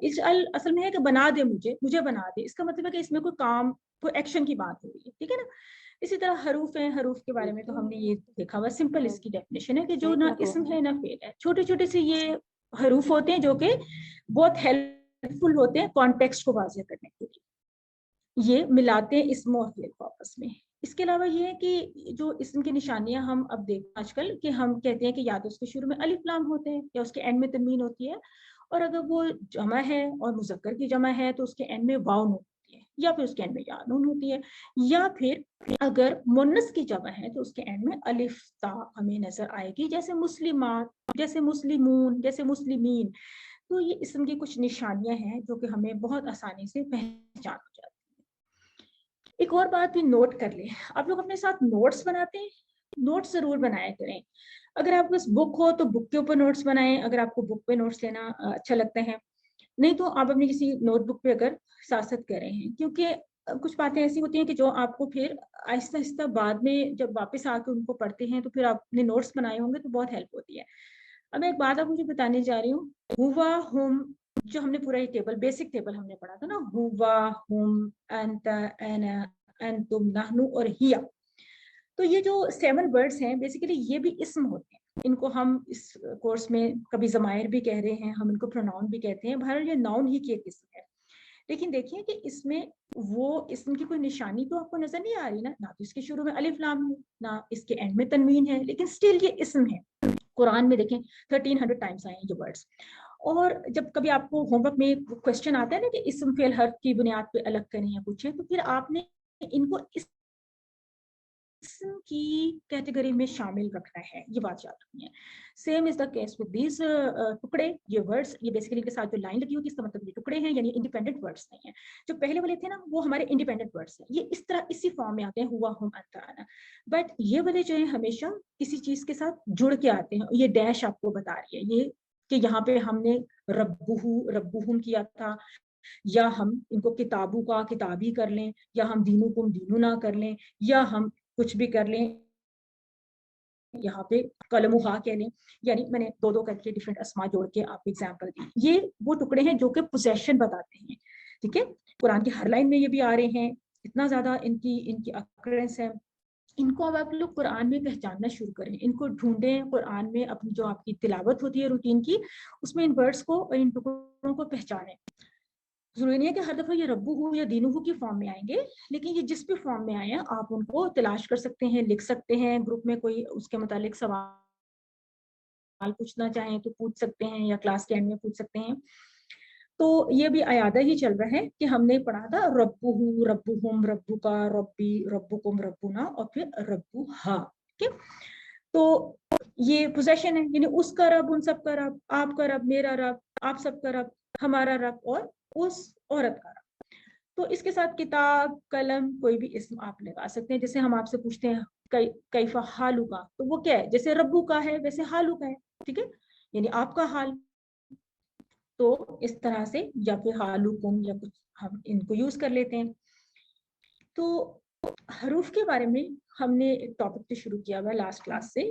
इजअल असल में है कि बना दे, मुझे बना दे, इसका मतलब है कि इसमें कोई काम, कोई एक्शन की बात हो रही है, ठीक है ना। इसी तरह हरूफ है, हरूफ के बारे में तो हमने ये देखा हुआ, सिंपल इसकी डेफिनेशन है कि जो ना इसम है ना फेल है। छोटे छोटे से ये हरूफ होते हैं जो कि बहुत हेल्पफुल होते हैं कॉन्टेक्स्ट को वाज़ेह करने के लिए, ये मिलाते हैं इसम और फेल को आपस में। इसके अलावा ये है कि जो इसम की निशानियां हम अब देखते हैं आजकल कि हम कहते हैं कि या तो उसके शुरू में अलिफ लाम होते हैं या उसके एंड में तनवीन होती है, और अगर वो जमा है और मुजक्कर की जमा है तो उसके एंड में वाव नून होती है या फिर उसके एंड में या नून होती है, या फिर अगर मुन्नस की जमा है तो उसके एंड में अलिफ ता हमें नजर आएगी, जैसे मुस्लिमात, जैसे मुस्लिमून, जैसे मुस्लिमीन। तो ये इसम की कुछ निशानियां हैं जो कि हमें बहुत आसानी से पहचान हो जाती है। एक और बात भी नोट कर ले, आप लोग अपने साथ नोट्स बनाते हैं, नोट्स जरूर बनाया करें। अगर आपके पास बुक हो तो बुक के ऊपर नोट्स बनाएं, अगर आपको बुक पे नोट्स लेना अच्छा लगता है। नहीं तो आप अपनी किसी नोटबुक पे अगर साथ साथ कर रहे हैं, क्योंकि कुछ बातें ऐसी होती हैं कि जो आपको फिर आहिस्ता आहिस्ता बाद में जब वापस आके उनको पढ़ते हैं तो फिर आपने नोट्स बनाए होंगे तो बहुत हेल्प होती है। अब एक बात आप मुझे बताने जा रही हूँ, हुआ हुम, जो हमने पूरा ये टेबल, बेसिक टेबल हमने पढ़ा था ना, हुआ हुम अंत अना अंतुम नहनु और हिया। तो ये जो 7 वर्ड्स हैं बेसिकली ये भी इस्म होते हैं। इनको हम इस कोर्स में कभी जमायर भी कह रहे हैं, हम इनको प्रोनाउन भी कहते हैं, बहरहाल ये नाउन ही की एक किस्म है। लेकिन देखिए कि इसमें वो इस्म की कोई निशानी तो आपको नजर नहीं आ रही ना, ना तो इसके शुरू में अलिफ लाम है ना इसके एंड में तनवीन है, लेकिन स्टिल ये इस्म है। कुरान में देखें 1300 टाइम्स आए हैं ये वर्ड्स। और जब कभी आपको होमवर्क में क्वेश्चन आता है ना कि इस्म फेल हर्फ की बुनियाद पे अलग करें या पूछें, तो फिर आपने इनको इस्म की कैटेगरी में शामिल रखना है, ये बात याद रखनी है। Same is the case with these टुकड़े, ये वर्ड्स, ये बेसिकली के साथ जो लाइन लगी होती है इसका मतलब ये टुकड़े हैं, यानी इंडिपेंडेंट वर्ड्स नहीं है। जो पहले वाले थे ना वो हमारे इंडिपेंडेंट वर्ड्स हैं, ये इस तरह इसी फॉर्म में आते हैं, हुआ हुम अंत आना। बट ये वाले जो है हमेशा किसी चीज के साथ जुड़ के आते हैं। ये डैश आपको बता रही है ये कि यहाँ पे हमने रब्बुहु रब्बुहुम किया था, या हम इनको किताबू का किताबी कर लें, या हम दीनुकुम दीनुना कर लें, या हम कुछ भी कर लें, यहाँ पे कलमुहा कह लें। यानी मैंने दो दो करके डिफरेंट अस्मा जोड़ के आपको एग्जांपल दी। ये वो टुकड़े हैं जो कि पोजेशन बताते हैं, ठीक है। कुरान की हर लाइन में ये भी आ रहे हैं, इतना ज्यादा इनकी अकरेंस है। इनको अब आप लोग कुरान में पहचानना शुरू करें, इनको ढूंढें कुरान में, अपनी जो आपकी तिलावत होती है रूटीन की उसमें इन वर्ड्स को और इन टुकड़ों को पहचानें। जरूरी नहीं है कि हर दफा ये रब्बू हो या दीनू की फॉर्म में आएंगे, लेकिन ये जिस भी फॉर्म में आए हैं आप उनको तलाश कर सकते हैं, लिख सकते हैं। ग्रुप में कोई उसके मुतालिक सवाल पूछना चाहें तो पूछ सकते हैं, या क्लास के एंड में पूछ सकते हैं। तो ये भी अयादा ही चल रहा है कि हमने पढ़ा था रब्बुहु रब्बुहुम रब्बुका रब्बी रब्बुकुम रब्बुना और फिर रब्बुहा, ठीक है। तो ये पोजेशन है, यानी उसका रब, उन सब का रब, आपका रब, मेरा रब, आप सबका रब, हमारा रब और उस औरत का रब। तो इसके साथ किताब, कलम, कोई भी इस्म आप लगा सकते हैं। जैसे हम आपसे पूछते हैं कैफा हालू का, तो वो क्या है, जैसे रब्बू का है वैसे हालू का है, ठीक है, यानी आपका हाल। तो इस तरह से, या फिर हालू कुम या कुछ हम इनको यूज कर लेते हैं। तो हरूफ के बारे में हमने एक टॉपिक तो शुरू किया हुआ लास्ट क्लास से,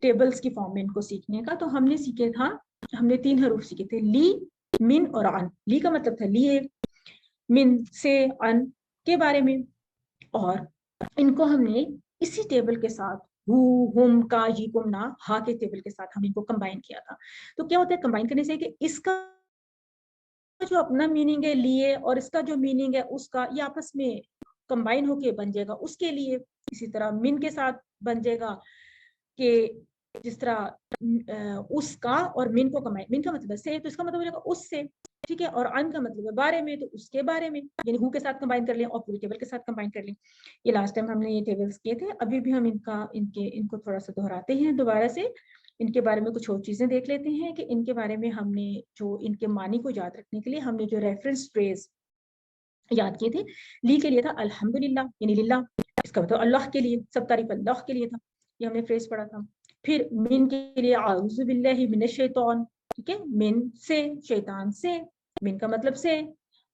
टेबल्स की फॉर्म में इनको सीखने का। तो हमने सीखे था, हमने 3 हरूफ सीखे थे, ली, मिन और अन। ली का मतलब था लिए, मिन से, अन के बारे में। और इनको हमने इसी टेबल के साथ हु, हुम, का, जी, कुम, ना, हा के टेबल के साथ हम इनको कंबाइन किया था। तो क्या होता है कंबाइन करने से कि इसका जो अपना मीनिंग है लिए और इसका जो मीनिंग है उसका, ये आपस में कंबाइन होके बन जाएगा उसके लिए। इसी तरह मिन के साथ बन जाएगा कि जिस तरह उसका और मिन को कंबाइन, मिन का मतलब से तो इसका मतलब हो जाएगा उससे, ठीक है। और अन का मतलब है बारे में, तो उसके बारे में, यानी हु के साथ कंबाइन कर लें और पूरी टेबल के साथ कंबाइन कर लें। ये लास्ट टाइम हमने ये टेबल्स किए थे, अभी भी हम इनको थोड़ा सा दोहराते हैं दोबारा से। इनके बारे में कुछ और चीजें देख लेते हैं कि इनके बारे में हमने जो इनके मानी को याद रखने के लिए हमने जो रेफरेंस फ्रेज याद किए थे। ली के लिए था अल्हम्दुलिल्लाह, यानी लिल्लाह, इसका मतलब अल्लाह के लिए, सब तारीफ अल्लाह के लिए था, ये हमने फ्रेज पढ़ा था। फिर मिन के लिए आऊज़ु बिल्लाहि मिनश शैतान, ठीक है, मिन से, शैतान से, मिन का मतलब से,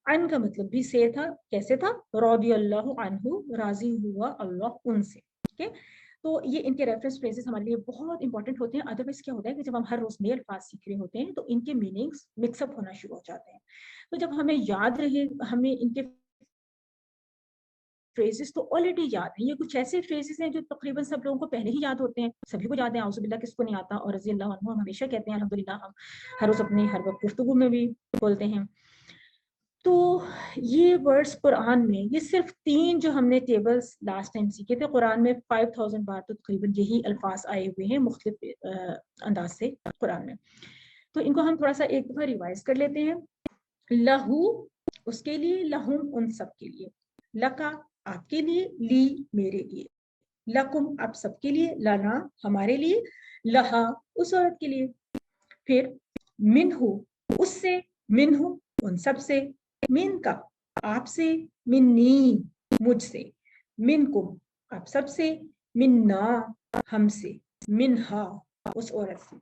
अन का मतलब भी से था, कैसे था, रदियल्लाहु अन्हु, राजी हुआ अल्लाह उनसे, ठीक है। तो ये इनके रेफरेंस फ्रेजेस हमारे लिए बहुत इंपॉर्टेंट होते हैं, अदरवाइज क्या होता है कि जब हम हर रोज नए अल्फाज सीख रहे होते हैं तो इनके मीनिंग्स मिक्सअप होना शुरू हो जाते हैं। तो जब हमें याद रहे, हमें इनके फ्रेजेस तो ऑलरेडी याद है, ये कुछ ऐसे फ्रेजेस हैं जो तकरीबन सब लोगों को पहले ही याद होते हैं, सभी को याद है, आउज़ुबिल्लाह किसको नहीं आता, और रज़ी अल्लाह अन्हु हम हमेशा कहते हैं, अल्हम्दुलिल्लाह हम हर रोज अपनी हर वक्त गुफ्तगू में भी बोलते हैं। तो ये वर्ड्स कुरान में, ये सिर्फ 3 जो हमने टेबल्स लास्ट टाइम सीखे थे, कुरान में 5000 बार तो तकरीबन यही अल्फाज आए हुए हैं मुख्तलिफ अंदाज से कुरान में। तो इनको हम थोड़ा सा एक दफा रिवाइज कर लेते हैं। लहू उसके लिए, लहुम उन सब के लिए, लका आपके लिए, ली मेरे लिए, लकुम आप सबके लिए, लना हमारे लिए, लहा उस औरत के लिए, फिर मिनहु उससे, मिनहु उन सब से, मिन का आपसे, मिन्नी मुझसे, मिनकुम आप सबसे, मिन्ना हमसे, मिनहा उस औरत से।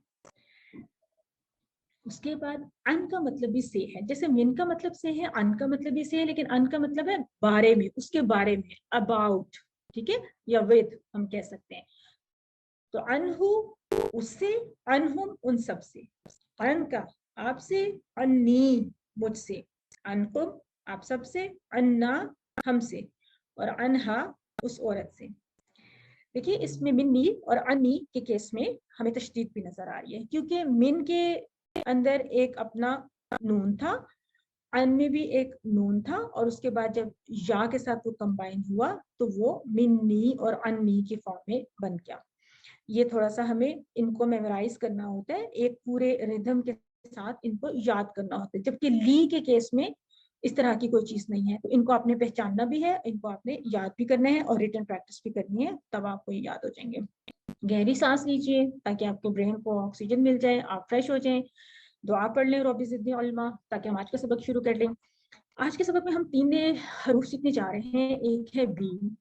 उसके बाद अन का मतलब भी से है, जैसे मिन का मतलब से है, अन का मतलब भी से है, लेकिन अन का मतलब है बारे में, उसके बारे में, अबाउट, ठीक है, या विद हम कह सकते हैं। तो अनहु उससे, अनहुम उन सब से, अन का आपसे, अन्नी मुझसे, अनकुम आप सबसे, अन्ना हमसे, और अनहा उस औरत से। देखिए इसमें मिन्नी और अन्नी के केस में हमें तशदीद भी नजर आ रही है, क्योंकि मिन के अंदर एक अपना नून था, अन में भी एक नून था, और उसके बाद जब या के साथ वो कंबाइन हुआ तो वो मिन्नी और अन्नी की फॉर्म में बन गया। ये थोड़ा सा हमें इनको मेमोराइज करना होता है, एक पूरे रिदम के साथ इनको याद करना होता है, जबकि ली के केस में इस तरह की कोई चीज नहीं है। तो इनको आपने पहचानना भी है, इनको आपने याद भी करना है और रिटन प्रैक्टिस भी करनी है, तब आपको ये याद हो जाएंगे। गहरी सांस लीजिए ताकि आपके ब्रेन को ऑक्सीजन मिल जाए, आप फ्रेश हो जाएं। दुआ पढ़ लें रब्बी ज़िदनी इल्मा, ताकि हम आज का सबक शुरू कर लें। आज के सबक में हम 3 नए हरूफ सीखने जा रहे हैं, एक है बी,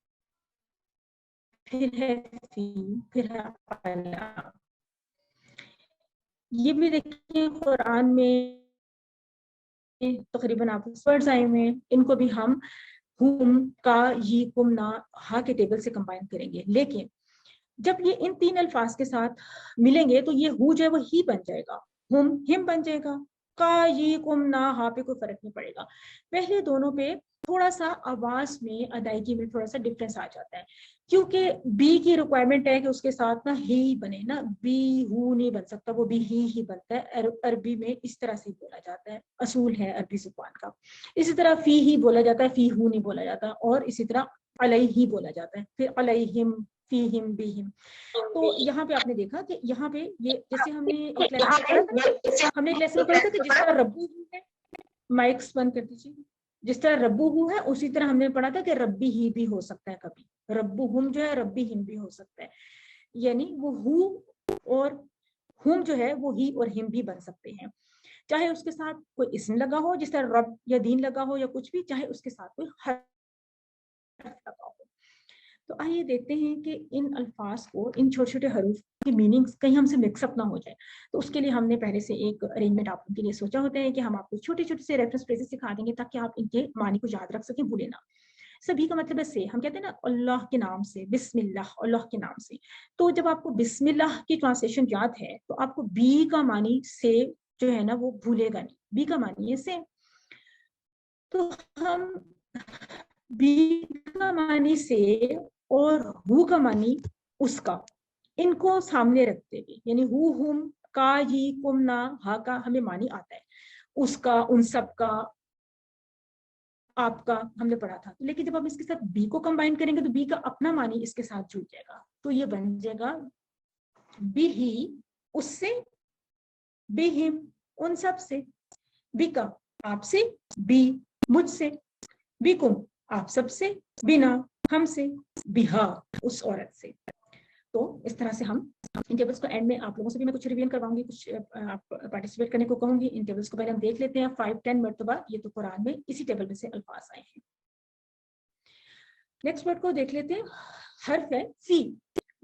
फिर है फी, फिर है अला। ये भी देखिए कुरान में तकरीबन आप वर्ड्स आए हुए हैं, इनको भी हम हुम का, ये, कुम, ना, हा के टेबल से कंबाइन करेंगे, लेकिन जब ये इन 3 अल्फाज के साथ मिलेंगे तो ये हु जो है वो ही बन जाएगा, हुम हिम बन जाएगा, का, ये, कुम, ना, हा पे कोई फर्क नहीं पड़ेगा। पहले दोनों पे थोड़ा सा आवाज में, अदायगी में थोड़ा सा डिफरेंस आ जाता है, क्योंकि बी की रिक्वायरमेंट है कि उसके साथ ना ही बने ना, बी हु नहीं बन सकता, वो भी ही बनता है। अरबी में इस तरह से बोला जाता है, असूल है अरबी जुबान का। इसी तरह फी ही बोला जाता है, फी हु नहीं बोला जाता, और इसी तरह अलई ही बोला जाता है, फिर अलैहिम, फीहिम, बीहिम। तो यहाँ पे आपने देखा कि यहाँ पे ये, जैसे हमने एक लेसन में पढ़ा था कि जिस तरह रब्बू है, माइक्स बंद कर दीजिए, जिस तरह रब्बू हु है उसी तरह हमने पढ़ा था कि रब्बी ही भी हो सकता है, कभी रब्बू हुम जो है रब्बी हिम भी हो सकता है, यानी वो हु और हुम जो है वो ही और हिम भी बन सकते हैं, चाहे उसके साथ कोई इस्म लगा हो, जिस तरह रब या दीन लगा हो या कुछ भी, चाहे उसके साथ कोई हर्फ लगा हो। तो आइए देखते हैं कि इन अल्फाज को, इन छोटे छोटे हरूफ की मीनिंग्स कहीं हमसे मिक्सअप ना हो जाए। तो उसके लिए हमने पहले से एक अरेंजमेंट आप उनके लिए सोचा होता है कि हम आपको छोटे छोटे से रेफरेंस फ्रेजेस सिखा देंगे ताकि आप इनके मानी को याद रख सकें, भूले ना। सभी का मतलब है से, हम कहते हैं ना अल्लाह के नाम से, बिस्मिल्लाह, अल्लाह के नाम से। तो जब आपको बिस्मिल्लाह की ट्रांसलेशन याद है तो आपको बी का मानी से जो है ना वो भूलेगा नहीं, बी का मानी है से। तो हम बी का मानी से और हु का मानी उसका, इनको सामने रखते हुए, यानी हु, हुम, का, ही, कुम, ना, हा का हमें मानी आता है, उसका, उन सब का, आपका हमने पढ़ा था। लेकिन जब हम इसके साथ बी को कंबाइन करेंगे तो बी का अपना मानी इसके साथ जुड़ जाएगा, तो ये बन जाएगा बी ही उससे, बी हिम उन सब से, बी का आपसे, बी मुझसे, बी कुम आप सबसे, बिना हमसे, बिहा उस औरत से। तो इस तरह से हम इन टेबल्स को एंड में आप लोगों से भी मैं कुछ रिवीजन करवाऊंगी, कुछ आप पार्टिसिपेट करने को कहूंगी। इन टेबल्स को पहले हम देख लेते हैं 5-10 मरतबा, ये तो कुरान में इसी टेबल में से अल्फाज आए हैं। नेक्स्ट वर्ड को देख लेते हैं, हर्फ है फी।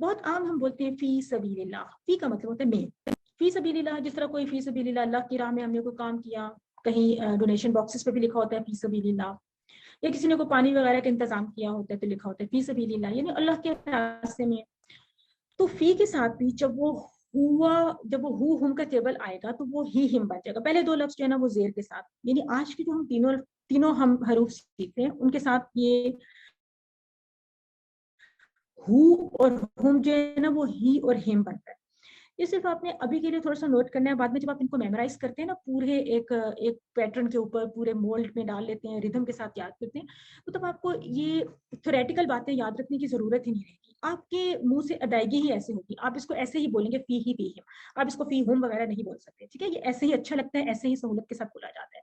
बहुत आम हम बोलते हैं फी सबीलिल्लाह, फी का मतलब होता है में, फी सबीलिल्लाह, जिस तरह कोई फी सबीलिल्लाह, अल्लाह की राह में हमने कोई काम किया, کہیں ڈونیشن باکسز پہ بھی لکھا ہوتا ہے فی سبیل اللہ, یا کسی نے کوئی پانی وغیرہ کا انتظام کیا ہوتا ہے تو لکھا ہوتا ہے فی سبیل اللہ, یعنی اللہ کے راستے میں. تو فی کے ساتھ بھی جب وہ ہو ہم کا ٹیبل آئے گا تو وہ ہی ہم بن جائے گا. پہلے 2 لفظ جو ہے نا وہ زیر کے ساتھ, یعنی آج کے جو ہم تینوں ہم حروف سیکھتے ہیں ان کے ساتھ یہ ہو اور ہم جو ہے نا وہ ہی اور ہم بنتا ہے. یہ صرف آپ نے ابھی کے لیے تھوڑا سا نوٹ کرنا ہے, بعد میں جب آپ ان کو میمورائز کرتے ہیں نا پورے ایک پیٹرن کے اوپر پورے مولڈ میں ڈال لیتے ہیں, ریدم کے ساتھ یاد کرتے ہیں, تو تب آپ کو یہ تھیوریٹیکل باتیں یاد رکھنے کی ضرورت ہی نہیں رہے گی. آپ کے منہ سے ادائیگی ہی ایسے ہوگی, آپ اس کو ایسے ہی بولیں گے فی ہی فی ہم, آپ اس کو فی ہم وغیرہ نہیں بول سکتے. ٹھیک ہے, یہ ایسے ہی اچھا لگتا ہے, ایسے ہی سہولت کے ساتھ بولا جاتا ہے.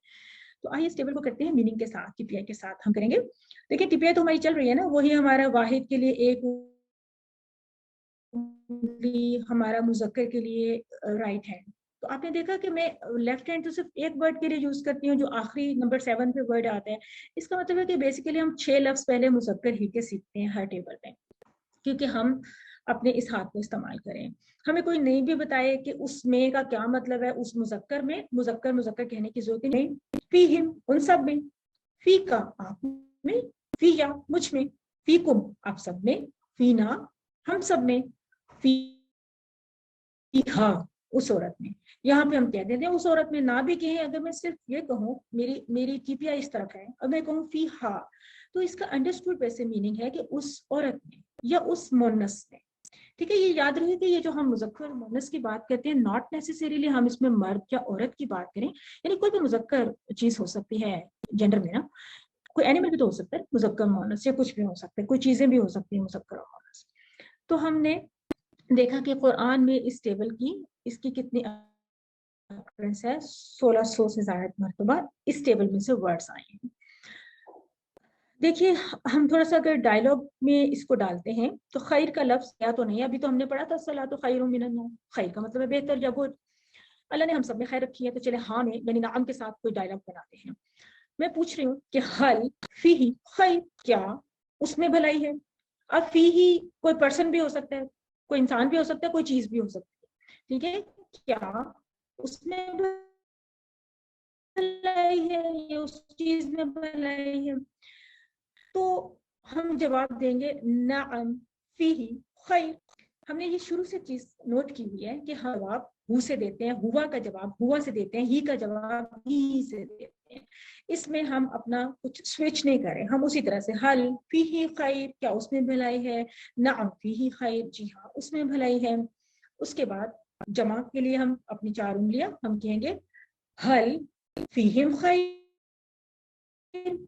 تو آئیے اس ٹیبل کو کرتے ہیں میننگ کے ساتھ, ٹی پی آئی کے ساتھ ہم کریں گے. دیکھیں ٹی پی آئی تو ہماری چل رہی ہے نا, وہی ہمارا واحد کے لیے ایک, ہمارا مذکر کے لیے رائٹ ہینڈ. تو آپ نے دیکھا کہ میں لیفٹ ہینڈ تو صرف ایک ورڈ کے لیے یوز کرتی ہوں جو آخری نمبر 7 پہ ورڈ آتا ہے. اس کا مطلب ہے کہ بیسیکلی ہم 6 لفظ پہلے مذکر ہی کے سیکھتے ہیں ہر ٹیبل میں, کیونکہ ہم اپنے اس ہاتھ کو استعمال کریں. ہمیں کوئی نہیں بھی بتائے کہ اس میں کا کیا مطلب ہے, اس مذکر میں مذکر کہنے کی ضرورت نہیں. فی ہم ان سب میں, فی کا آپ میں, فی یا مجھ میں, فی کم آپ سب میں, فی نا ہم سب میں, فی ہاں اس عورت میں. یہاں پہ ہم کہہ دیتے ہیں اس عورت میں نہ بھی کہیں, اگر میں صرف یہ کہوں میری ٹی پی آئی اس طرف ہے, اب میں کہوں فی ہا, تو اس کا انڈرسٹوڈ ویسے میننگ ہے کہ اس عورت میں یا اس مونس میں. ٹھیک ہے, یہ یاد رہے کہ یہ جو ہم مذکر اور مونس کی بات کرتے ہیں ناٹ نیسیسریلی ہم اس میں مرد یا عورت کی بات کریں, یعنی کوئی بھی مذکر چیز ہو سکتی ہے جینڈر میں نا, کوئی اینیمل بھی تو ہو سکتا ہے مذکر مونس, یا کچھ بھی ہو سکتا ہے, کوئی چیزیں بھی ہو سکتی ہیں مذکر اور مونس. تو ہم نے دیکھا کہ قرآن میں اس ٹیبل کی اس کی کتنی اکرنس ہے, 1600 سے زائد مرتبہ اس ٹیبل میں سے ورڈز آئے ہیں. دیکھیے ہم تھوڑا سا اگر ڈائلگ میں اس کو ڈالتے ہیں تو خیر کا لفظ کیا تو نہیں, ابھی تو ہم نے پڑھا تھا صلاۃ خیر من النوم, خیر کا مطلب ہے بہتر یا گڈ. اللہ نے ہم سب میں خیر رکھی ہے, تو چلے ہاں میں یعنی نعم کے ساتھ کوئی ڈائلگ بناتے ہیں. میں پوچھ رہی ہوں کہ حل فی خیر, کیا اس میں بھلائی ہے. اب فی ہی کوئی پرسن بھی ہو سکتا ہے, کوئی انسان بھی ہو سکتا ہے, کوئی چیز بھی ہو سکتی ہے. ٹھیک ہے, کیا اس میں بھلائی ہے, یہ اس چیز میں بھلائی ہے. تو ہم جواب دیں گے نعم فیہ خیر. ہم نے یہ شروع سے چیز نوٹ کی ہوئی ہے کہ ہم جواب ہو سے دیتے ہیں, ہوا کا جواب ہوا سے دیتے ہیں, ہی کا جواب ہی سے دیتے ہیں. اس میں ہم اپنا کچھ سوئچ نہیں کریں, ہم اسی طرح سے حل فیہ خیر, کیا اس میں بھلائی ہے, نعم فیہ خیر, جی ہاں اس میں بھلائی ہے. اس کے بعد جمع کے لیے ہم اپنی 4 انگلیاں ہم کہیں گے حل فیہم خیر,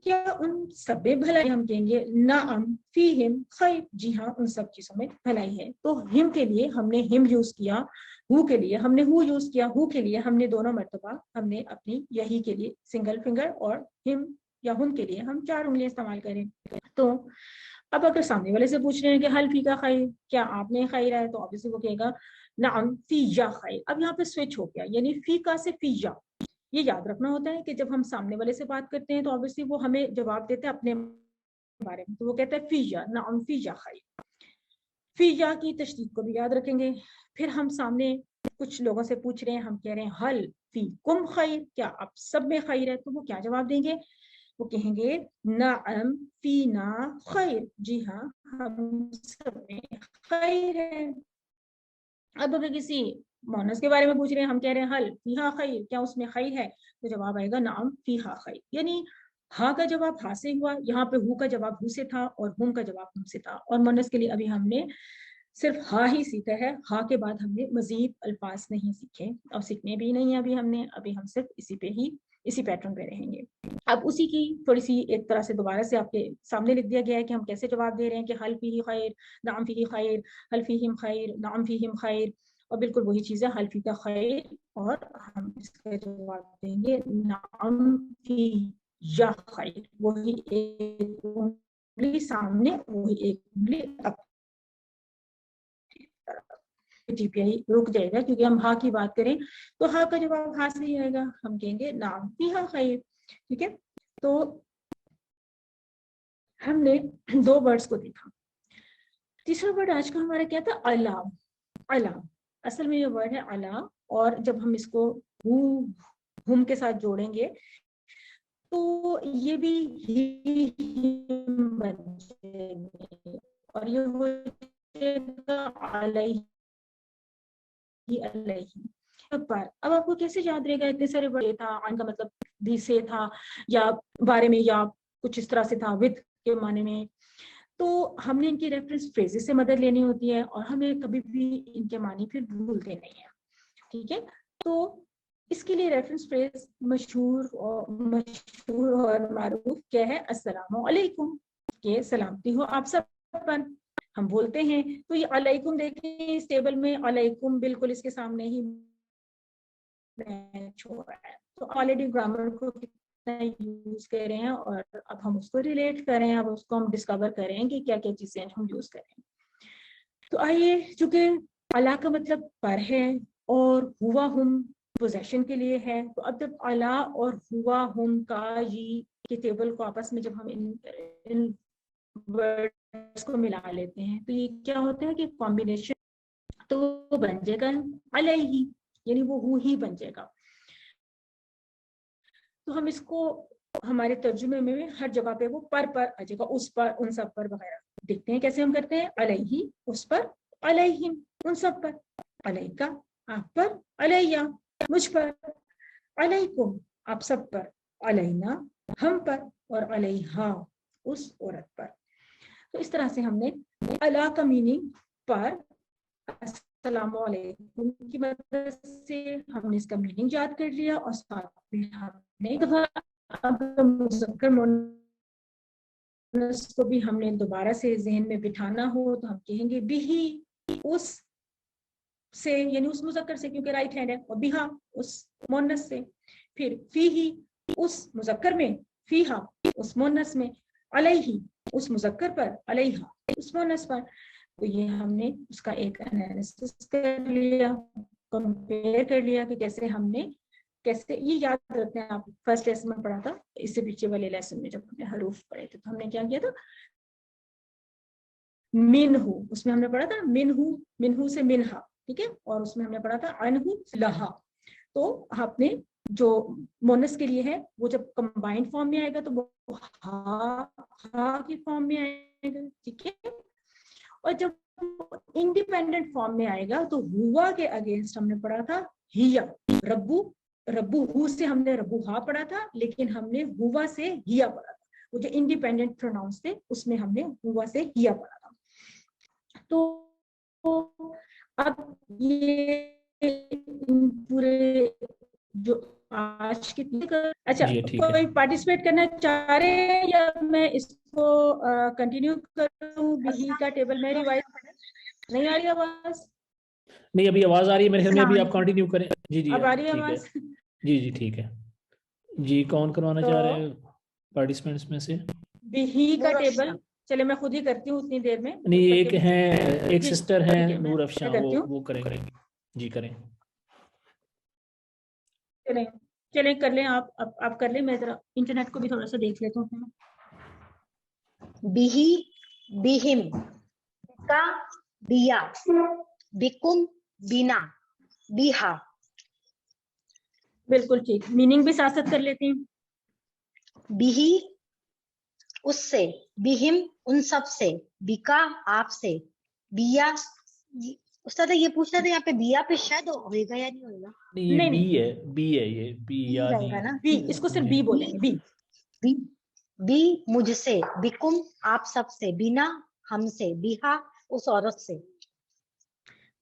کیا ان سب میں بھلائی, ہم کہیں گے نعم فیہم خیر, جی ہاں ان سب چیزوں میں بھلائی ہے. تو ہم کے لیے ہم نے ہم یوز کیا, ہو کے لیے ہم نے ہو یوز کیا, ہو کے لیے ہم نے دونوں مرتبہ ہم نے اپنی یہی کے لیے سنگل فنگر, اور ہم یا ہن کے لیے ہم 4 انگلیاں استعمال کریں. تو اب اگر سامنے والے سے پوچھ رہے ہیں کہ حل فی کا خیر, کیا آپ نے خیر ہے, تو obviously وہ کہے گا نعم فی یا خیر. اب یہاں پہ سوئچ ہو گیا, یعنی فی کا سے فی یا. یہ یاد رکھنا ہوتا ہے کہ جب ہم سامنے والے سے بات کرتے ہیں تو obviously وہ ہمیں جواب دیتے ہیں اپنے بارے میں, تو وہ کہتا ہے فی یا, نعم فی یا خیر. فی یا کی تشدید کو بھی یاد رکھیں گے. پھر ہم سامنے کچھ لوگوں سے پوچھ رہے ہیں, ہم کہہ رہے ہیں حل فی کم خیر, کیا آپ سب میں خیر ہے, تو وہ کیا جواب دیں گے, وہ کہیں گے نعم فینا خیر, جی ہاں ہم سب میں خیر ہے. اب اگر کسی مونس کے بارے میں پوچھ رہے ہیں, ہم کہہ رہے ہیں حل فیہا خیر, کیا اس میں خیر ہے, تو جواب آئے گا نعم فیہا خیر. یعنی ہاں کا جواب ہاں سے ہوا, یہاں پہ ہو کا جواب ہو سے تھا, اور ہم کا جواب ہم سے تھا. اور مونس کے لیے ابھی ہم نے صرف ہاں ہی سیکھا ہے, ہاں کے بعد ہم نے مزید الفاظ نہیں سیکھے, اور سیکھنے بھی نہیں ابھی ہم نے, ابھی ہم صرف اسی پیٹرن پہ رہیں گے. اب اسی کی تھوڑی سی ایک طرح سے دوبارہ سے آپ کے سامنے لکھ دیا گیا ہے کہ ہم کیسے جواب دے رہے ہیں کہ حل فیہ خیر, نعم فیہ خیر, حل فیہم خیر, نعم فیہم خیر. اور بالکل وہی چیز ہے حل فی کا خیر, اور ہم اس کا جواب دیں گے نعم فی یا خیر. وہی ایک انگلی سامنے, وہی ایک انگلی جی پی آئی رک جائے گا, کیونکہ ہم ہاں کی بات کریں تو ہاں کا جواب ہاں سے ہی آئے گا, ہم کہیں گے نعم فیہا خیر. ٹھیک ہے, تو ہم نے 2 ورڈز کو دیکھا. تیسرا ورڈ آج کا ہمارا کیا تھا, علام. علام اصل میں یہ ورڈ ہے علا, اور جب ہم اس کو ہم کے ساتھ جوڑیں گے تو یہ بھی ہی بن جائے گے اور یہ ہو جائے گا علیہ پر. اب آپ کو کیسے یاد رہے گا اتنے سارے بڑے تھا عن کا مطلب بھی سے تھا یا بارے میں یا کچھ اس طرح سے تھا وتھ کے معنی میں. تو ہم نے ان کی ریفرنس فریزز سے مدد لینی ہوتی ہے اور ہمیں کبھی بھی ان کے معنی پھر بھولتے نہیں ہیں. ٹھیک ہے, تو اس کے لیے ریفرنس فریز مشہور اور معروف کیا ہے, السلام علیکم, کہ سلامتی ہو آپ سب پر. ہم بولتے ہیں تو یہ علیکم دیکھیں اس ٹیبل میں علیکم بالکل اس کے سامنے ہی میچ ہو رہا ہے. تو آلریڈی گرامر کو کتنا یوز کر رہے ہیں اور اب ہم اس کو ریلیٹ کریں, اب اس کو ہم ڈسکور کریں کہ کیا کیا چیزیں ہم یوز کریں. تو آئیے, چونکہ علا کا مطلب پر ہے اور ہوا ہم پوزیشن کے لیے ہے, تو اب جب علا اور ہوا ہم کا یہ کے ٹیبل کو آپس میں جب ہم ان ورڈز کو ملا لیتے ہیں تو یہ کیا ہوتا ہے کہ کمبینیشن تو وہ بن جائے گا علیہ, یعنی وہ ہی بن جائے گا. تو ہم اس کو ہمارے ترجمے میں ہر جگہ پہ وہ پر آ جائے گا, اس پر, ان سب پر وغیرہ. دیکھتے ہیں کیسے ہم کرتے ہیں, علیہ اس پر, علیہم ان سب پر, علیہ کا آپ پر, علیہ مجھ پر, علیکم آپ سب پر, علینا ہم پر, اور علیہا اس عورت پر. تو اس طرح سے ہم نے علا کا میننگ پر, السلام علیکم کی مدد سے ہم نے اس کا میننگ یاد کر لیا, اور ساتھ میں ہم نے مذکر مؤنث کو بھی ہم نے دوبارہ سے ذہن میں بٹھانا ہو تو ہم کہیں گے بھی اس سے, یعنی اس مذکر سے, کیونکہ رائٹ ہینڈ ہے, اور بیہا اس مؤنث سے, پھر فیہی اس مذکر میں, فیہا اس مؤنث میں, علیہ اس مذکر پر, علیہا اس مؤنث پر. تو یہ ہم نے اس کا ایک انالیسس کر لیا, کمپیئر کر لیا کہ کیسے ہم نے کیسے, یہ یاد رکھتے ہیں آپ فرسٹ لیسن میں پڑھا تھا, اس سے پیچھے والے لیسن میں جب ہم نے حروف پڑھے تھے تو ہم نے کیا کیا تھا, منہو اس میں ہم نے پڑھا تھا منہو سے منہا, ٹھیک ہے, اور اس میں ہم نے پڑھا تھا عنہو لہا. تو آپ نے جو مونس کے لیے ہے وہ جب کمبائنڈ فارم میں آئے گا تو وہ ہا کی فارم میں آئے گا, ٹھیک ہے, اور جب انڈیپینڈنٹ فارم میں آئے گا تو ہوا کے اگینسٹ ہم نے پڑھا تھا ہیا, ربو ہو سے ہم نے ربو ہا پڑھا تھا, لیکن ہم نے ہوا سے ہیا پڑھا تھا. وہ جو انڈیپینڈنٹ پروناؤنس تھے اس میں ہم نے ہوا سے ہیا پڑھا تھا. تو اب یہ پورے جو آج کی, اچھا جی ٹھیک ہے, کوئی پارٹیسپیٹ کرنا چاہ رہے ہیں یا میں اس کو کنٹینیو کروں, بھی کا ٹیبل میں ریوائز نہیں آ رہی آواز؟ نہیں ابھی آواز آ رہی ہے میرے خیال میں, السلام ابھی آپ علیکم, کنٹینیو کریں. جی جی اب آ رہی ہے ٹھیک ہے, آواز؟ جی جی ٹھیک ہے. جی کون کروانا تو چاہ رہے ہیں پارٹیسپینٹس میں سے؟ بھی کا ٹیبل چلے میں خود ہی کرتی ہوں اتنی دیر میں. نہیں ایک ہیں, ایک جی سسٹر ٹھیک ہیں ہے, نور میں افشاں, کرتی ہوں. وہ کریں گے. جی کریں. چلیں کر لیں آپ کر لیں, میں ذرا انٹرنیٹ کو بھی تھوڑا سا دیکھ لیتا ہوں. बिही बिहिम का बिया बिकुम बिना बिहा. بالکل ٹھیک, میننگ بھی ساتھ ساتھ کر لیتی ہیں. बिही उससे, बिहिम उन सब से, बिका आप से, बिया. उस्ताद ये पूछना था यहाँ पे बिया पे शायद होएगा या नहीं होएगा? نہیں یہ نہیں بی ہے یہ بی बी یا रहेगा نہیں, ना? بی, اس کو صرف بی بولیں گے, بی. बी बी मुझसे, बिकुम आप सब से, बिना हमसे, बिहा उस औरत से.